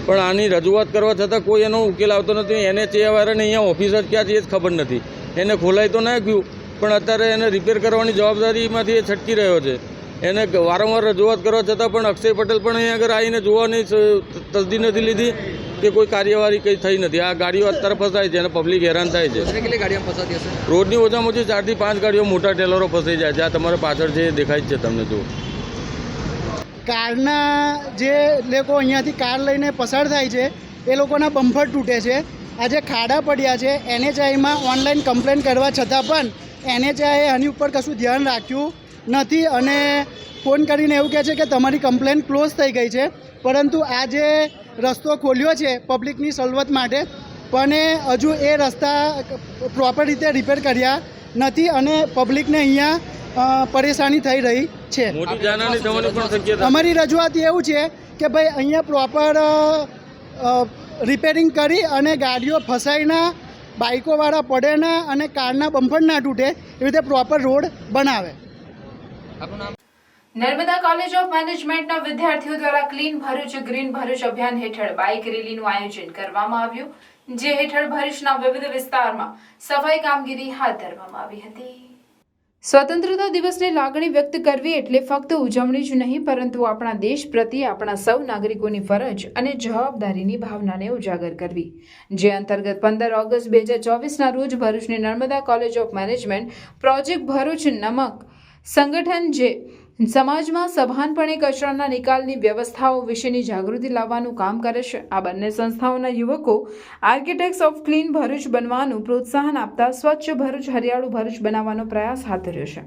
પણ આની રજૂઆત કરવા છતાં કોઈ એનો ઉકેલ આવતો નથી. એને ચેવાળાને અહીંયા ઓફિસ જ ક્યાં છે એ જ ખબર નથી. એને ખોલાઈ તો નાખ્યું, પણ અત્યારે એને રિપેર કરવાની જવાબદારીમાંથી એ છટકી રહ્યો છે. એને વારંવાર રજૂઆત કરવા છતાં પણ અક્ષય પટેલ પણ અહીંયા આગળ આવીને જોવાની તસદી નથી લીધી કે કોઈ કાર્યવાહી કંઈ થઈ નથી. આ ગાડીઓ અત્યારે ફસાય છે અને પબ્લિક હેરાન થાય છે. કેટલી ગાડીઓ ફસાતી હશે? રોડની ઓછામાં ઓછી 4 થી 5 ગાડીઓ મોટા ટેલરો ફસાઈ જાય છે. આ તમારા પાછળ છે એ દેખાય જ છે તમને. જો કારના જે લોકો અહીંયાથી કાર લઈને પસાર થાય છે એ લોકોના બમ્પર તૂટે છે. આજે ખાડા પડ્યા છે. NHIમાં ઓનલાઈન કમ્પ્લેન કરવા છતાં પણ NHIએ આની ઉપર કશું ધ્યાન રાખ્યું નથી અને ફોન કરીને એવું કહે છે કે તમારી કમ્પ્લેન ક્લોઝ થઈ ગઈ છે. પરંતુ આ જે રસ્તો ખોલ્યો છે પબ્લિકની સવલત માટે, પણ હજુ એ રસ્તા પ્રોપર રીતે રિપેર કર્યા નથી અને પબ્લિકને અહીંયા પરેશાની થઈ રહી છે. મોટી જાનહાની થવાની પણ શક્યતા. અમારી રજૂઆત એવું છે કે ભાઈ અહીંયા પ્રોપર રિપેરિંગ કરી અને ગાડીઓ ફસાઈના, બાઇકોવાળા પડે ના અને કારના બમ્પર ના તૂટે એવી રીતે પ્રોપર રોડ બનાવે. નર્મદા કોલેજ ઓફ મેનેજમેન્ટના વિદ્યાર્થીઓ દ્વારા ક્લીન ભરૂચ ગ્રીન ભરૂચ અભિયાન હેઠળ બાઇક રેલીનું આયોજન કરવામાં આવ્યું, જે હેઠળ ભરૂચના વિવિધ વિસ્તારમાં સફાઈ કામગીરી હાથ ધરવામાં આવી હતી. સ્વતંત્રતા દિવસની લાગણી વ્યક્ત કરવી એટલે ફક્ત ઉજવણી જ નહીં, પરંતુ આપણા દેશ પ્રત્યે આપણા સૌ નાગરિકોની ફરજ અને જવાબદારીની ભાવનાને ઉજાગર કરવી. જે અંતર્ગત 15 ઓગસ્ટ 2024ના રોજ ભરૂચની Narmada college of management project Bharuch નમક સંગઠન જે સમાજમાં સભાનપણે કચરાના નિકાલની વ્યવસ્થાઓ વિશેની જાગૃતિ લાવવાનું કામ કરે છે. આ બંને સંસ્થાઓના યુવકો આર્કિટેક્ટ્સ ઓફ ક્લીન ભરૂચ બનવાનું પ્રોત્સાહન આપતા સ્વચ્છ ભરૂચ, હરિયાળું ભરૂચ બનાવવાનો પ્રયાસ હાથ ધર્યો છે.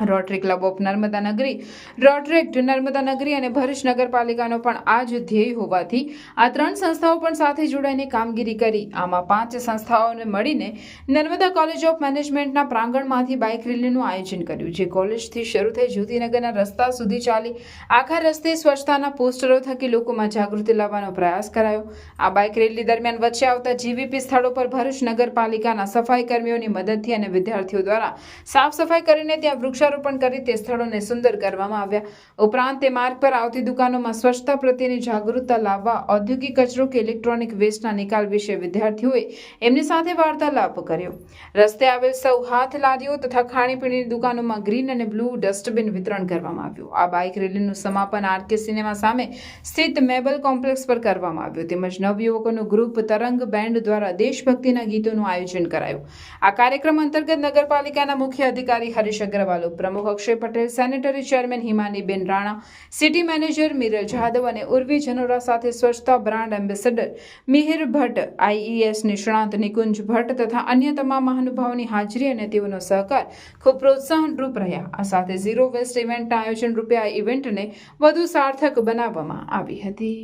રોટરી ક્લબ ઓફ નર્મદા નગરી, રોટરેક્ટ નર્મદા નગરી અને ભરૂચ નગરપાલિકાનો પણ આ જ ધ્યેય હોવાથી આ 3 સંસ્થાઓ પણ સાથે જોડાઈને કામગીરી કરી. આમાં 5 સંસ્થાઓને મળીને નર્મદા કોલેજ ઓફ મેનેજમેન્ટના પ્રાંગણમાંથી બાઇક રેલીનું આયોજન કર્યું, જે કોલેજથી શરૂ થઈ જ્યોતિનગરના રસ્તા સુધી ચાલી આખા રસ્તે સ્વચ્છતાના પોસ્ટરો થકી લોકોમાં જાગૃતિ લાવવાનો પ્રયાસ કરાયો. આ બાઇક રેલી દરમિયાન વચ્ચે આવતા GVP સ્થળો પર ભરૂચ નગરપાલિકાના સફાઈ કર્મીઓની મદદથી અને વિદ્યાર્થીઓ દ્વારા સાફ સફાઈ કરીને ત્યાં વૃક્ષારોપણ કરી તે સ્થળોને સુંદર કરવામાં આવ્યા. ઉપરાંત તે માર્ગ પર આવતી દુકાનોમાં સ્વચ્છતા પ્રત્યેની જાગૃતતા લાવવા ઔદ્યોગિક કચરો કે ઇલેક્ટ્રોનિક વેસ્ટના નિકાલ વિશે વિદ્યાર્થીઓએ એમની સાથે વાર્તાલાપ કર્યો. રસ્તે આવેલ સૌ હાથ લારીઓ તથા ખાણીપીણીની દુકાનોમાં ગ્રીન અને બ્લુ ડસ્ટબિન વિતરણ કરવામાં આવ્યું. આ બાઇક રેલીનું સમાપન RK સિનેમા સામે સ્થિત મેબલ કોમ્પ્લેક્સ પર કરવામાં આવ્યું, તેમજ નવયુવકોનું ગ્રુપ તરંગ બેન્ડ દ્વારા દેશભક્તિના ગીતોનું આયોજન કરાયું. આ કાર્યક્રમ અંતર્ગત નગરપાલિકાના મુખ્ય અધિકારી હરીશ અગ્રવાલ, પ્રમુખ Akshay Patel, sanitary chairman Himaniben Rana, city manager Miral Jadav અને ઉર્વી જનોરા સાથે સ્વચ્છતા brand ambassador Mihir Bhatt, IES નિષ્ણાંત નિકુંજ ભટ્ટ તથા અન્ય તમામ મહાનુભાવોની હાજરી અને તેઓનો સહકાર ખૂબ પ્રોત્સાહનરૂપ રહ્યા. આ સાથે ઝીરો વેસ્ટ ઇવેન્ટના આયોજન રૂપે આ ઇવેન્ટને વધુ સાર્થક બનાવવામાં આવી હતી.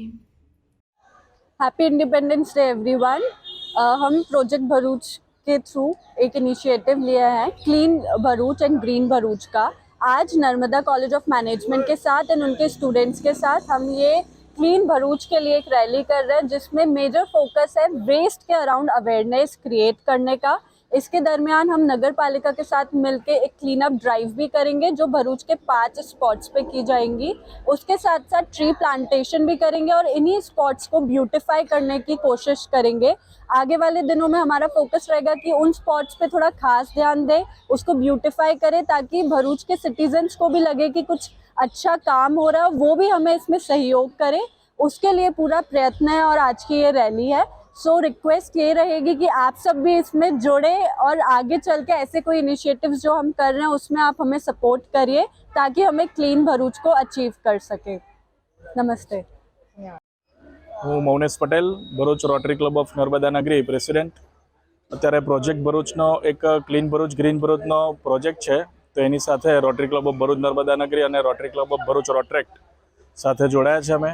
Happy independence day everyone. हम प्रोजेक्ट भरूच के थ्रू एक इनिशिएटिव लिया है clean Bharuch and green Bharuch का. आज नर्मदा कॉलेज ऑफ मैनेजमेंट के साथ एंड उनके स्टूडेंट्स के साथ हम ये क्लीन भरूच के लिए एक रैली कर रहे हैं जिसमें मेजर फोकस है वेस्ट के अराउंड अवेयरनेस क्रिएट करने का। इसके दरमियान हम नगर पालिका के साथ मिलके एक क्लीन अप ड्राइव भी करेंगे जो भरूच के 5 स्पॉट्स पे की जाएंगी। उसके साथ साथ ट्री प्लांटेशन भी करेंगे और इन्हीं स्पॉट्स को ब्यूटिफाई करने की कोशिश करेंगे। आगे वाले दिनों में हमारा फोकस रहेगा कि उन स्पॉट्स पे थोड़ा खास ध्यान दें, उसको ब्यूटिफाई करें ताकि भरूच के सिटीजन्स को भी लगे कि कुछ अच्छा काम हो रहा है, वो भी हमें इसमें सहयोग करें। उसके लिए पूरा प्रयत्न है और आज की ये रैली है। सो रिक्वेस्ट ये रहेगी कि आप सब भी इसमें जुड़े और आगे चल के ऐसे कोई इनिशिएटिव्स जो हम कर रहे हैं उसमें आप हमें सपोर्ट करिए ताकि हमें क्लीन भरूच को अचीव कर सके। नमस्ते। હું Maunesh Patel, Bharuch Rotary Club of Narmada Nagari president. અત્યારે પ્રોજેક્ટ ભરૂચનો એક ક્લીન ભરૂચ ગ્રીન ભરૂચનો પ્રોજેક્ટ છે, તો એની સાથે Rotary Club of Bharuch Narmada Nagari અને Rotary Club of Bharuch Rotaract સાથે જોડાયા છે. અમે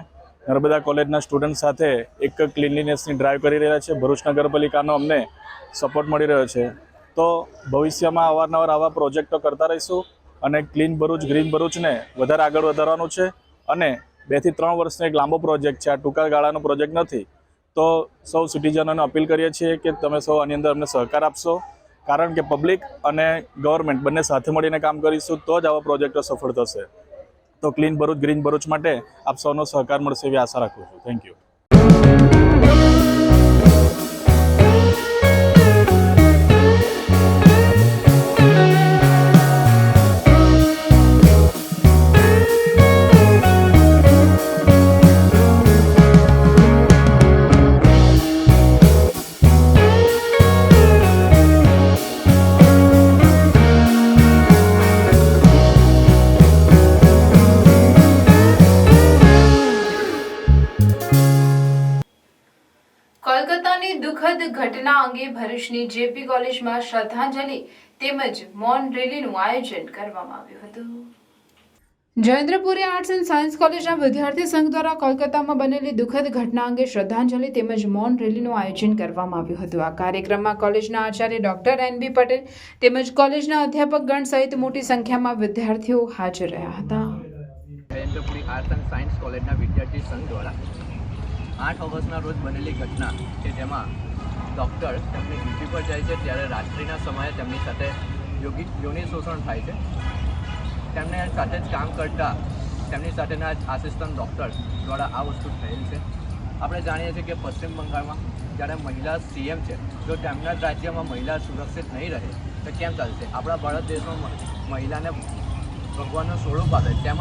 નર્મદા કોલેજના સ્ટુડન્ટ સાથે એક ક્લીનલીનેસની ડ્રાઈવ કરી રહ્યા છે. ભરૂચ નગરપાલિકાનો અમને સપોર્ટ મળી રહ્યો છે, તો ભવિષ્યમાં અવારનવાર આવા પ્રોજેક્ટો કરતા રહીશું અને ક્લીન ભરૂચ ગ્રીન ભરૂચને વધારે આગળ વધારવાનું છે. અને 2 થી 3 વર્ષનો એક લાંબો પ્રોજેક્ટ છે, આ ટૂંકા ગાળાનો પ્રોજેક્ટ નથી. તો સૌ સિટીઝનોને અપીલ કરીએ છીએ કે તમે સૌ આની અંદર અમને સહકાર આપશો, કારણ કે પબ્લિક અને ગવર્મેન્ટ બંને સાથે મળીને કામ કરીશું તો જ આવા પ્રોજેક્ટો સફળ થશે. તો ક્લીન ભરૂચ ગ્રીન ભરૂચ માટે આપ સૌનો સહકાર મળશે એવી આશા રાખું છું. Thank you. કોલકાતાની દુઃખદ ઘટના અંગે ભરૂચની જેપી કોલેજમાં શ્રદ્ધાંજલિ તેમજ મૌન રેલીનું આયોજન કરવામાં આવ્યું હતું. જયેન્દ્રપુરી આર્ટ્સ એન્ડ સાયન્સ કોલેજના વિદ્યાર્થી સંઘ દ્વારા કોલકાતામાં બનેલી દુઃખદ ઘટના અંગે શ્રદ્ધાંજલિ તેમજ મૌન રેલીનું આયોજન કરવામાં આવ્યું હતું. આ કાર્યક્રમમાં કોલેજના આચાર્ય ડોક્ટર NB પટેલ તેમજ કોલેજના અધ્યાપકગણ સહિત મોટી સંખ્યામાં વિદ્યાર્થીઓ હાજર રહ્યા હતા. જયેન્દ્રપુરી આર્ટ્સ એન્ડ સાયન્સ કોલેજના વિદ્યાર્થી સંઘ દ્વારા 8 ઓગસ્ટના રોજ બનેલી ઘટના કે જેમાં ડૉક્ટર તેમની ડ્યુટી પર જાય છે ત્યારે રાત્રિના સમયે તેમની સાથે યોનિ શોષણ થાય છે. તેમને સાથે જ કામ કરતા તેમની સાથેના આસિસ્ટન્ટ ડૉક્ટર દ્વારા આ વસ્તુ થયેલ છે. આપણે જાણીએ છીએ કે પશ્ચિમ બંગાળમાં જ્યારે મહિલા CM છે, જો તેમના જ રાજ્યમાં મહિલા સુરક્ષિત નહીં રહે તો કેમ ચાલશે? આપણા ભારત દેશમાં મહિલાને ભગવાનનું સ્વરૂપ આપે તેમજ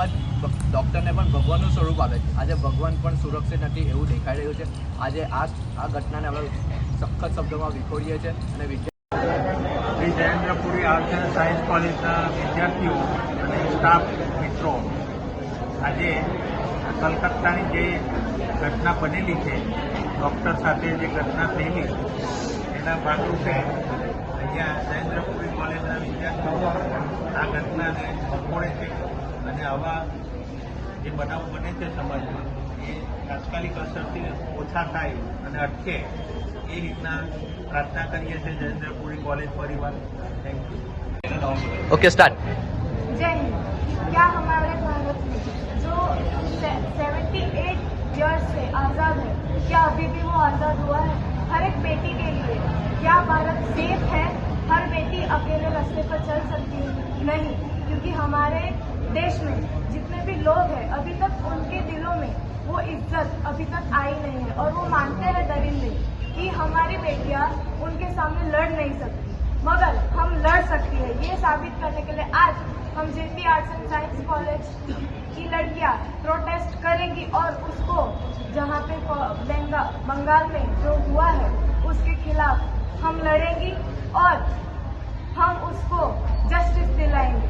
ડૉક્ટરને પણ ભગવાનનું સ્વરૂપ આપે. આજે ભગવાન પણ સુરક્ષિત નથી એવું દેખાઈ રહ્યું છે. આજે આ ઘટનાને આપણે સખત શબ્દોમાં વિખોડીએ છીએ અને Shri Jayendrapuri arts and science કોલેજના વિદ્યાર્થીઓ અને સ્ટાફ મિત્રો આજે કલકત્તાની જે ઘટના બનેલી છે, ડૉક્ટર સાથે જે ઘટના થયેલી એના ભાગરૂપે અહીંયા જયેન્દ્રપુરી કોલેજના વિદ્યાર્થીઓ આ ઘટનાને વખોડે છે અને આવા જે બનાવો બને છે સમાજમાં એ તાત્કાલિક અસરથી ઓછા થાય અને અટકે એ રીતના प्रार्थना करिए थे जयेंद्रपुरी कॉलेज परिवार. Thank you. Okay start. जय हिंद. क्या हमारे भारत में जो 78 ईयर्स से आज़ाद है, क्या अभी भी वो आज़ाद हुआ है? हर एक बेटी के लिए क्या भारत सेफ है? हर बेटी अकेले रास्ते पर चल सकती है? नहीं, क्योंकि हमारे देश में जितने भी लोग हैं अभी तक उनके दिलों में वो इज्जत अभी तक आई नहीं है और वो मानते हैं दरिंदे कि हमारी बेटियां उनके सामने लड़ नहीं सकती, मगर हम लड़ सकती है. ये साबित करने के लिए आज हम JP arts and science college की लड़कियां प्रोटेस्ट करेंगी और उसको जहाँ पे बंगाल में जो हुआ है उसके खिलाफ हम लड़ेंगी और हम उसको जस्टिस दिलाएंगे.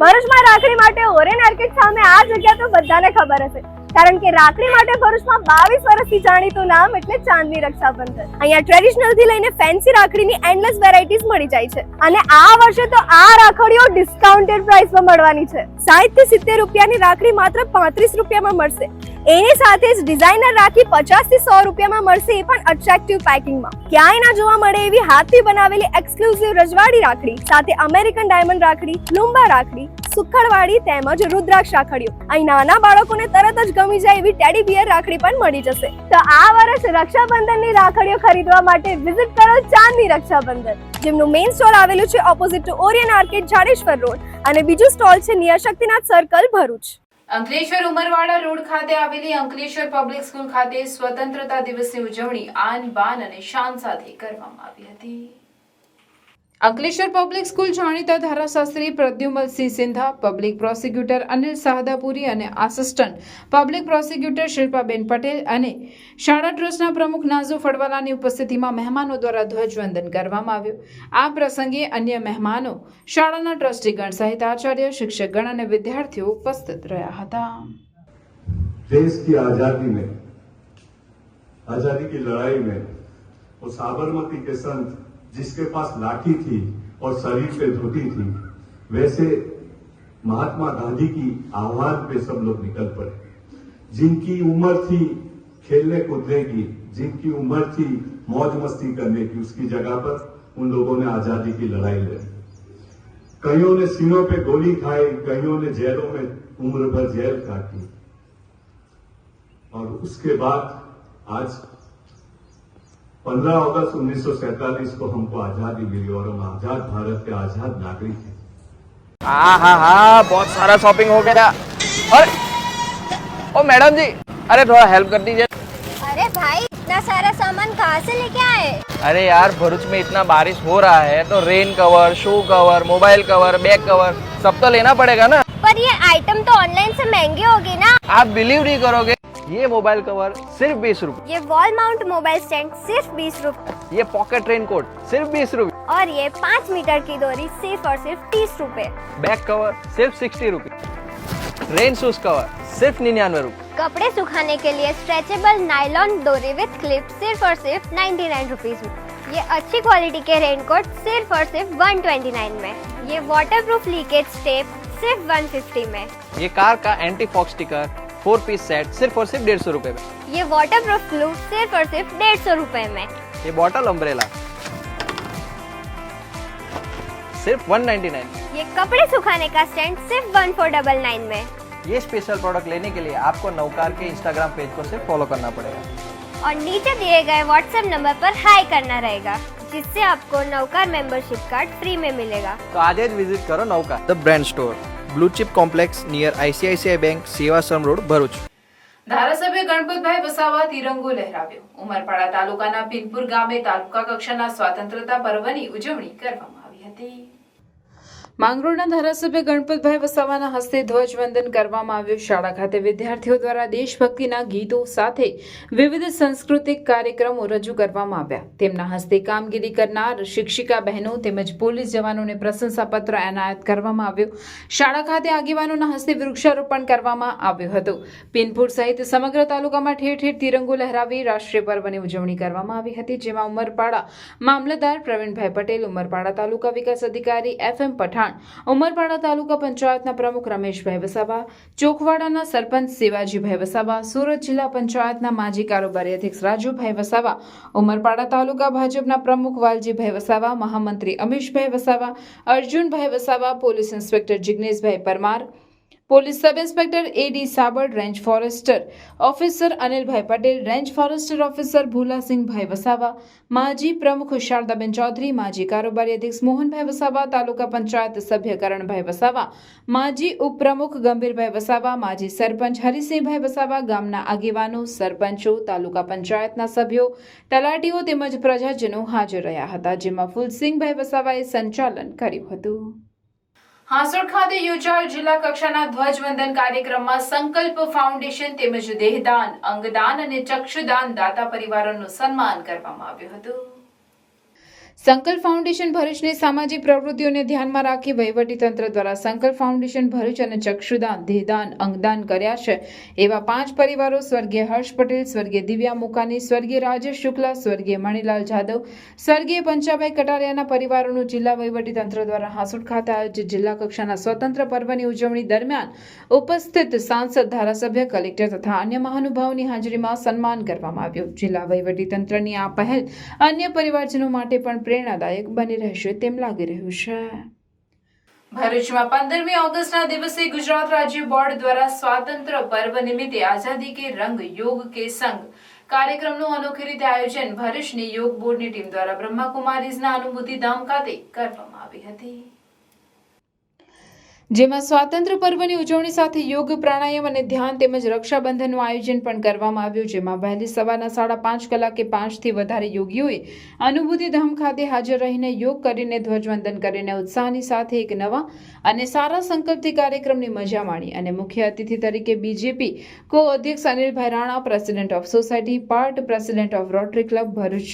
ભરૂચમાં રાખડી માટે ઓરેન આર્કેડ સામે આ જગ્યા તો બધાને ખબર હશે, કારણ કે રાખડી માટે ભરૂચમાં 22 વર્ષથી જાણીતું નામ એટલે ચાંદની રક્ષાબંધન. અહીંયા ટ્રેડિશનલ થી લઈને ફેન્સી રાખડીની એન્ડલેસ વેરાયટીઝ મળી જાય છે અને આ વર્ષે તો આ રાખડીઓ ડિસ્કાઉન્ટેડ પ્રાઇસમાં મળવાની છે. 60 થી 70 રૂપિયાની રાખડી માત્ર 35 રૂપિયામાં મળશે. એની સાથે જ ડિઝાઇનર રાખી 50 થી 100 રૂપિયામાં મળશે, એ પણ અટ્રેક્ટિવ પેકિંગમાં. ક્યાંય ના જોવા મળે એવી હાથથી બનાવેલી એક્સક્લુઝિવ રજવાડી રાખડી સાથે અમેરિકન ડાયમંડ રાખડી, લુંબા રાખડી, સુખડવાળી તેમજ રુદ્રાક્ષ રાખડીઓ. અહીં નાના બાળકોને તરત જ ગમી જાય એવી ટેડી બિયર રાખડી પણ મળી જશે. તો આ વર્ષ રક્ષાબંધનની રાખડીઓ ખરીદવા માટે વિઝિટ કરો ચાંદની રક્ષાબંધન, જેમનું મેઇન સ્ટોર આવેલું છે opposite to Orion arcade Jadeshwar road અને બીજું સ્ટોલ છે near Shaktinath circle Bharuch. Ankleshwar Umarwada road ખાતે આવેલી અંકલેશ્વર પબ્લિક સ્કૂલ ખાતે સ્વતંત્રતા દિવસની ઉજવણી આન બાન અને શાન સાથે કરવામાં આવી હતી. અંકલેશ્વર પબ્લિક સ્કૂલ જાણીતા ધારાશાસ્ત્રી પ્રદ્યુમલસિંહ સિંધા, પબ્લિક પ્રોસિક્યુટર અનિલ શાહદાપુરી અને assistant public prosecutor Shilpaben Patel અને શાળા ટ્રસ્ટના પ્રમુખ નાઝુ ફળવાલાની ઉપસ્થિતિમાં મહેમાનો દ્વારા ધ્વજવંદન કરવામાં આવ્યું. આ પ્રસંગે અન્ય મહેમાનો, શાળાના ટ્રસ્ટીગણ સહિત આચાર્ય, શિક્ષકગણ અને વિદ્યાર્થીઓ ઉપસ્થિત રહ્યા હતા. देश की आजादी में, आजादी की लड़ाई में वो साबरमती के संत जिसके पास लाठी थी और शरीर पे धोती थी, वैसे महात्मा गांधी की आह्वान पे सब लोग निकल पड़े. जिनकी उम्र थी खेलने कूदने की, जिनकी उम्र थी मौज मस्ती करने की, उसकी जगह पर उन लोगों ने आजादी की लड़ाई लड़ी. कईयों ने सीनों पे गोली खाई, कईयों ने जेलों में उम्र भर जेल काटी और उसके बाद आज 15 अगस्त 1947 को हमको आजादी मिली और हम आजाद भारत के आजाद नागरिक हैं. हाँ बहुत सारा शॉपिंग हो गया. अरे ओ मैडम जी, अरे थोड़ा हेल्प कर दीजिए. अरे भाई इतना सारा सामान कहाँ से लेके आए? अरे यार भरूच में इतना बारिश हो रहा है तो rain cover, shoe cover, mobile cover, bag cover सब तो लेना पड़ेगा ना. पर ये आइटम तो ऑनलाइन से महंगे होंगे ना. आप बिलीव नहीं करोगे, ये मोबाइल कवर सिर्फ 20 रुपए, ये वॉल माउंट मोबाइल स्टैंड सिर्फ 20 रुपए, ये पॉकेट रेनकोट सिर्फ 20 रुपए, और ये 5 मीटर की डोरी सिर्फ और सिर्फ 30 रुपए, बैग कवर सिर्फ 60 रुपए, रेन शूज कवर सिर्फ 99 रुपए, कपड़े सुखाने के लिए स्ट्रेचेबल नायलॉन डोरी विद क्लिप सिर्फ और सिर्फ 99 रुपीज में. ये अच्छी क्वालिटी के रेनकोट सिर्फ और सिर्फ 129 में. ये वाटरप्रूफ लीकेज टेप सिर्फ 150 में. ये कार का anti fog sticker 4 piece set सिर्फ और सिर्फ 150 रुपए में. ये वाटरप्रूफ ग्लू सिर्फ और सिर्फ 150 रुपए में. ये बॉटल अम्ब्रेला सिर्फ 199. ये कपड़े सुखाने का स्टैंड सिर्फ 1499 में. ये स्पेशल प्रोडक्ट लेने के लिए आपको नवकार के इंस्टाग्राम पेज को सिर्फ फॉलो करना पड़ेगा और नीचे दिए गए व्हाट्सएप नंबर पर हाई करना रहेगा, जिससे आपको नवकार मेंबरशिप कार्ड फ्री में मिलेगा. तो आज ही विजिट करो Navkar the brand store, blue chip complex near ICICI bank, Sevashram road, Bharuch. ધારાસભ્ય ગણપતભાઈ વસાવા તિરંગો લહેરાવ્યો. ઉમરપાડા તાલુકાના પિનપુર ગામે તાલુકા કક્ષાના સ્વાતંત્રતા પર્વની ઉજવણી કરવામાં આવી હતી. માંગરોળના ધારાસભ્ય ગણપતભાઈ વસાવાના હસ્તે ધ્વજવંદન કરવામાં આવ્યું. શાળા ખાતે વિદ્યાર્થીઓ દ્વારા દેશભક્તિના ગીતો સાથે વિવિધ સાંસ્કૃતિક કાર્યક્રમો રજૂ કરવામાં આવ્યા. તેમના હસ્તે કામગીરી કરનાર શિક્ષિકા બહેનો તેમજ પોલીસ જવાનોને પ્રશંસાપત્ર એનાયત કરવામાં આવ્યું. શાળા ખાતે આગેવાનોના હસ્તે વૃક્ષારોપણ કરવામાં આવ્યું હતું. પિનપુર સહિત સમગ્ર તાલુકામાં ઠેર ઠેર તિરંગો લહેરાવી રાષ્ટ્રીય પર્વની ઉજવણી કરવામાં આવી હતી, જેમાં ઉમરપાડા મામલતદાર પ્રવીણભાઈ પટેલ, ઉમરપાડા તાલુકા વિકાસ અધિકારી FM પઠાણ, ઉમરપાડા તાલુકા પંચાયતના પ્રમુખ રમેશભાઈ વસાવા, ચોખવાડાના સરપંચ શિવાજીભાઈ વસાવા, સુરત જિલ્લા પંચાયતના માજી કારોબારી અધ્યક્ષ રાજુભાઈ વસાવા, ઉમરપાડા તાલુકા ભાજપના પ્રમુખ વાલજીભાઈ વસાવા, મહામંત્રી Amishbhai Vasava, Arjunbhai Vasava, police inspector Jigneshbhai Parmar, police sub inspector AD Sabad, range forester officer Anilbhai Patel, range forester officer Bhulasinhbhai Vasava, માજી પ્રમુખ શારદાબેન ચૌધરી, માજી કારોબારી અધ્યક્ષ મોહનભાઈ વસાવા, તાલુકા પંચાયત સભ્ય કરણભાઈ વસાવા, માજી ઉપપ્રમુખ ગંભીરભાઈ વસાવા, માજી સરપંચ હરિસિંહભાઈ વસાવા, ગામના આગેવાનો, સરપંચો, તાલુકા પંચાયતના સભ્યો, તલાટીઓ તેમજ પ્રજાજનો હાજર રહ્યા હતા, જેમાં ફૂલસિંહભાઈ વસાવાએ સંચાલન કર્યું હતું. હાંસોડ ખાતે યોજાયેલ જિલ્લા કક્ષાના ધ્વજવંદન કાર્યક્રમમાં સંકલ્પ ફાઉન્ડેશન તેમજ દેહદાન, અંગદાન અને ચક્ષુદાન દાતા પરિવારોનું સન્માન કરવામાં આવ્યું હતું. સંકલ્પ ફાઉન્ડેશન ભરૂચની સામાજિક પ્રવૃત્તિઓને ધ્યાનમાં રાખી વહીવટીતંત્ર દ્વારા સંકલ્પ ફાઉન્ડેશન ભરૂચ અને ચક્ષુદાન, દેહદાન, અંગદાન કર્યા છે એવા 5 પરિવારો સ્વર્ગીય હર્ષ પટેલ, સ્વર્ગીય દિવ્યા મુકાની, સ્વર્ગીય રાજેશ શુક્લા, સ્વર્ગીય મણિલાલ જાદવ, સ્વર્ગીય પંચાભાઈ કટારિયાના પરિવારોનું જિલ્લા વહીવટીતંત્ર દ્વારા હાંસોડ ખાતે આયોજિત જિલ્લા કક્ષાના સ્વતંત્ર પર્વની ઉજવણી દરમિયાન ઉપસ્થિત સાંસદ, ધારાસભ્ય, કલેક્ટર તથા અન્ય મહાનુભાવોની હાજરીમાં સન્માન કરવામાં આવ્યું. જિલ્લા વહીવટીતંત્રની આ પહેલ અન્ય પરિવારજનો માટે પણ પ્રેરણાદાયક બની રહેશે તેમ લાગી રહ્યું છે. ભરૂચમાં 15મી ઓગસ્ટના દિવસે ગુજરાત રાજ્ય બોર્ડ દ્વારા સ્વાતંત્ર્ય પર્વ નિમિત્તે આઝાદી કે રંગ યોગ કે સંગ કાર્યક્રમનું અનોખી રીતે આયોજન ભરૂચની યોગ બોર્ડની ટીમ દ્વારા બ્રહ્માકુમારીઝના અનુભૂતિ ધામ ખાતે કરવામાં આવી હતી, જેમાં સ્વાતંત્ર્ય પર્વની ઉજવણી સાથે યોગ, પ્રાણાયામ અને ધ્યાન તેમજ રક્ષાબંધનનું આયોજન પણ કરવામાં આવ્યું, જેમાં વહેલી સવારના 5:30 કલાકે 5થી વધારે યોગીઓએ અનુભૂતિ ધામ ખાતે હાજર રહીને યોગ કરીને ધ્વજવંદન કરીને ઉત્સાહની સાથે એક નવા અને સારા સંકલ્પથી કાર્યક્રમની મજા માણી અને મુખ્ય અતિથિ તરીકે બીજેપી કો અધ્યક્ષ Anilbhai Rana, president of society part, president of Rotary Club Bharuch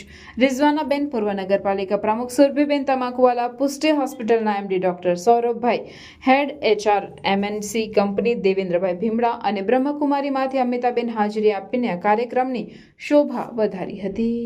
Rizwanaben, પૂર્વ નગરપાલિકા પ્રમુખ સુરભીબેન તમાકુવાલા, પુષ્ટિ હોસ્પિટલના MD doctor Saurabhbhai, head HR MNC company Devendrabhai Bhimda અને બ્રહ્મકુમારીમાંથી અમિતાબેન હાજરી આપીને આ કાર્યક્રમની શોભા વધારી હતી.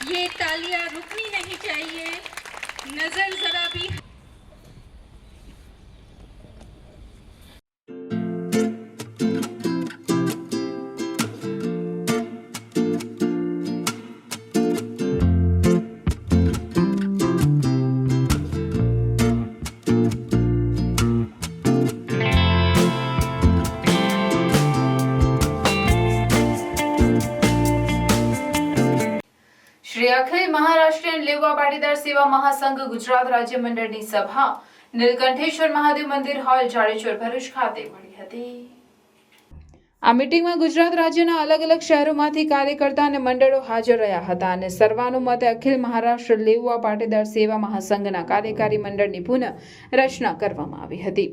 ये तालियां रुकनी नहीं चाहिए, नजर जरा भी શ્રી અખિલ મહારાષ્ટ્રીયન લેવા પાટીદાર સેવા મહાસંઘ ગુજરાત રાજ્ય મંડળની સભા નીલકંઠેશ્વર મહાદેવ મંદિર હોલ જાડેશ્વર ભરૂચ ખાતે મળી હતી. આ મીટિંગમાં ગુજરાત રાજ્યના અલગ અલગ શહેરોમાંથી કાર્યકર્તા અને મંડળો હાજર રહ્યા હતા અને સર્વાનુમતે અખિલ મહારાષ્ટ્ર લેવા પાટીદાર સેવા મહાસંઘના કાર્યકારી મંડળની પુનઃ રચના કરવામાં આવી હતી,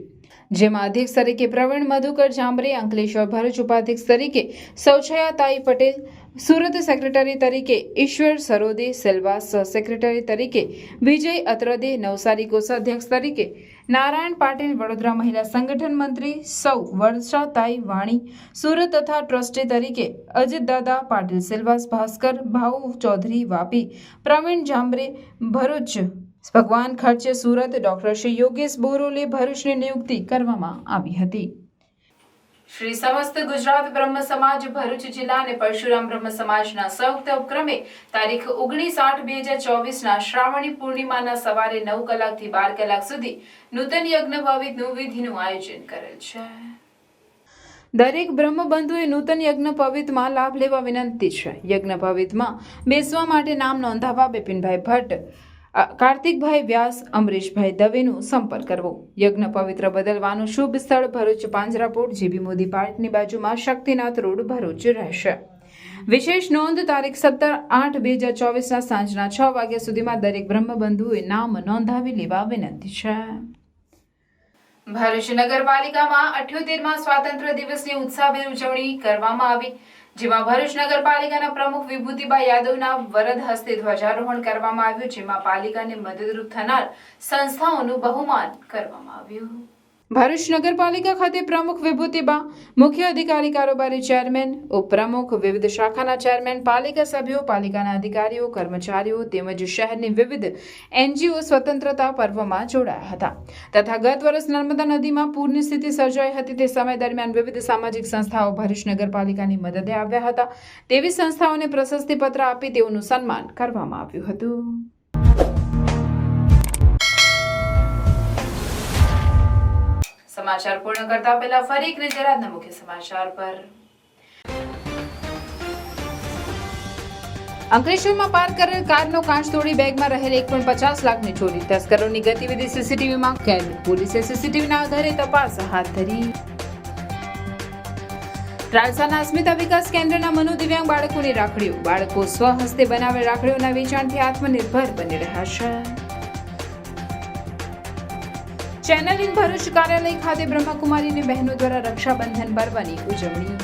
જેમાં અધ્યક્ષ તરીકે પ્રવીણ મધુકર જાંબરે, અંકલેશ્વર ભરૂચ ઉપાધ્યક્ષ તરીકે સૌછયાતાઈ પટેલ, સુરત સેક્રેટરી તરીકે ઈશ્વર સરોદે, સેલવાસ સેક્રેટરી તરીકે વિજય અત્રદે, નવસારી કોષાધ્યક્ષ તરીકે નારાયણ પાટીલ, વડોદરા મહિલા સંગઠન મંત્રી સૌ વર્ષાતાઈ વાણી, સુરત તથા ટ્રસ્ટી તરીકે અજીતદાદા પાટીલ, સેલવાસ ભાસ્કર ભાઉ ચૌધરી વાપી, પ્રવીણ જાંબરે ભરૂચ, ભગવાન ખર્ચે સુરત, ડોક્ટર શ્રી યોગેશ બોરોલે ભરૂચની નિયુક્તિ કરવામાં આવી હતી. શ્રી સમસ્ત ગુજરાત બ્રહ્મ સમાજ ભરૂચ જિલ્લા અને પરશુરામ બ્રહ્મ સમાજના સંયુક્ત ઉપક્રમે તારીખ 19/8/2024ના શ્રાવણી પૂર્ણિમાના સવારે 9 કલાકથી 12 કલાક સુધી નૂતન યજ્ઞ પવિત્રનું વિધિનું આયોજન કરેલ છે. દરેક બ્રહ્મબંધુએ નૂતન યજ્ઞ પવિત્રમાં લાભ લેવા વિનંતી છે. યજ્ઞ પવિત્રમાં બેસવા માટે નામ નોંધાવવા બિપિનભાઈ ભટ્ટ, કાર્તિકભાઈ વ્યાસ, અમરીશભાઈ દવેનો સંપર્ક કરવો. યજ્ઞ પવિત્ર બદલવાનું શુભ સ્થળ ભરૂચ પાંજરાપોળ જીબી મોદી પાર્કની બાજુમાં શક્તિનાથ રોડ ભરૂચ રહેશે. વિશેષ નોંધ, તારીખ 17/8/2024ના સાંજના 6 વાગ્યા સુધીમાં દરેક બ્રહ્મબંધુએ નામ નોંધાવી લેવા વિનંતી છે. ભરૂચ નગરપાલિકામાં 78મા સ્વાતંત્ર્ય દિવસની ઉત્સાહભેર ઉજવણી કરવામાં આવી, જેમાં ભરૂચ નગરપાલિકાના પ્રમુખ વિભૂતિબા યાદવના વરદ હસ્તે ધ્વજારોહણ કરવામાં આવ્યું, જેમાં પાલિકાને મદદરૂપ થનાર સંસ્થાઓનું બહુમાન કરવામાં આવ્યું. ભરૂચ નગરપાલિકા ખાતે પ્રમુખ વિભૂતિબા, મુખ્ય અધિકારી કારોબારી ચેરમેન, ઉપપ્રમુખ, વિવિધ શાખાના ચેરમેન, પાલિકા સભ્યો, પાલિકાના અધિકારીઓ, કર્મચારીઓ તેમજ શહેરની વિવિધ એનજીઓ સ્વતંત્રતા પર્વમાં જોડાયા હતા તથા ગત વર્ષ નર્મદા નદીમાં પૂરની સ્થિતિ સર્જાઈ હતી તે સમય દરમિયાન વિવિધ સામાજિક સંસ્થાઓ ભરૂચ નગરપાલિકાની મદદે આવ્યા હતા તેવી સંસ્થાઓને પ્રશસ્તિપત્ર આપી તેઓનું સન્માન કરવામાં આવ્યું હતું. સમાચાર પૂર્ણ કરતા પહેલા ફરી એક નજર આજના મુખ્ય સમાચાર પર. અંકલેશ્વરમાં પાર્ક કરેલ કારનો કાચ તોડી બેગમાં રહેલ 1.50 લાખની ચોરી. તસ્કરોની ગતિવિધિ સીસીટીવીમાં કેદ. પોલીસે સીસીટીવીના આધારે તપાસ હાથ ધરી. રાલસાના અસ્મિતા વિકાસ કેન્દ્રના મનોદિવ્યાંગ બાળકોની રાખડીઓ. બાળકો સ્વહસ્તે બનાવેલ રાખડીઓના વેચાણથી આત્મનિર્ભર બની રહ્યા છે. ચેનલ ઇન ભરૂચ કાર્યાલય ખાતે બ્રહ્માકુમારીની બહેનો દ્વારા રક્ષાબંધન પર્વની ઉજવણી.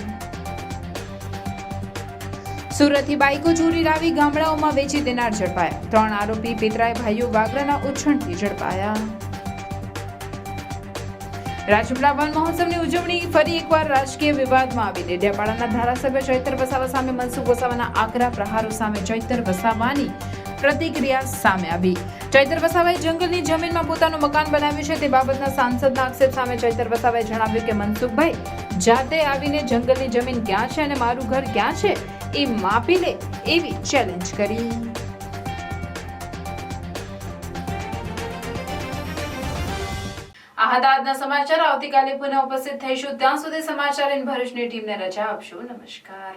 સુરતથી બાઇકો ચોરી લાવી ગામડાઓમાં વેચી દેનાર ઝડપાયા. 3 આરોપી પિતરાય ભાઈઓ વાગરાના ઉછણથી ઝડપાયા. રાજપીપળા વન મહોત્સવની ઉજવણી ફરી એકવાર રાજકીય વિવાદમાં આવી. ડેડિયાપાડાના ધારાસભ્ય ચૈતર વસાવા સામે મનસુખ વસાવાના આકરા પ્રહારો સામે ચૈતર વસાવાની પ્રતિક્રિયા સામે આવી. ચૈતર વસાવાએ જંગલની જમીનમાં પોતાનું મકાન બનાવ્યું છે તે બાબતના સાંસદના આક્ષેપ સામે ચૈતર વસાવાએ જણાવ્યું કે મનસુખભાઈ જાતે આવીને જંગલની જમીન ક્યાં છે અને મારું ઘર ક્યાં છે એ માપી લે એવી ચેલેન્જ કરી. આ હતા આજના સમાચાર. આવતીકાલે પુનઃ ઉપસ્થિત થઈશું. ત્યાં સુધી સમાચાર ઇન ભરૂચની ટીમને રજા આપશો. નમસ્કાર.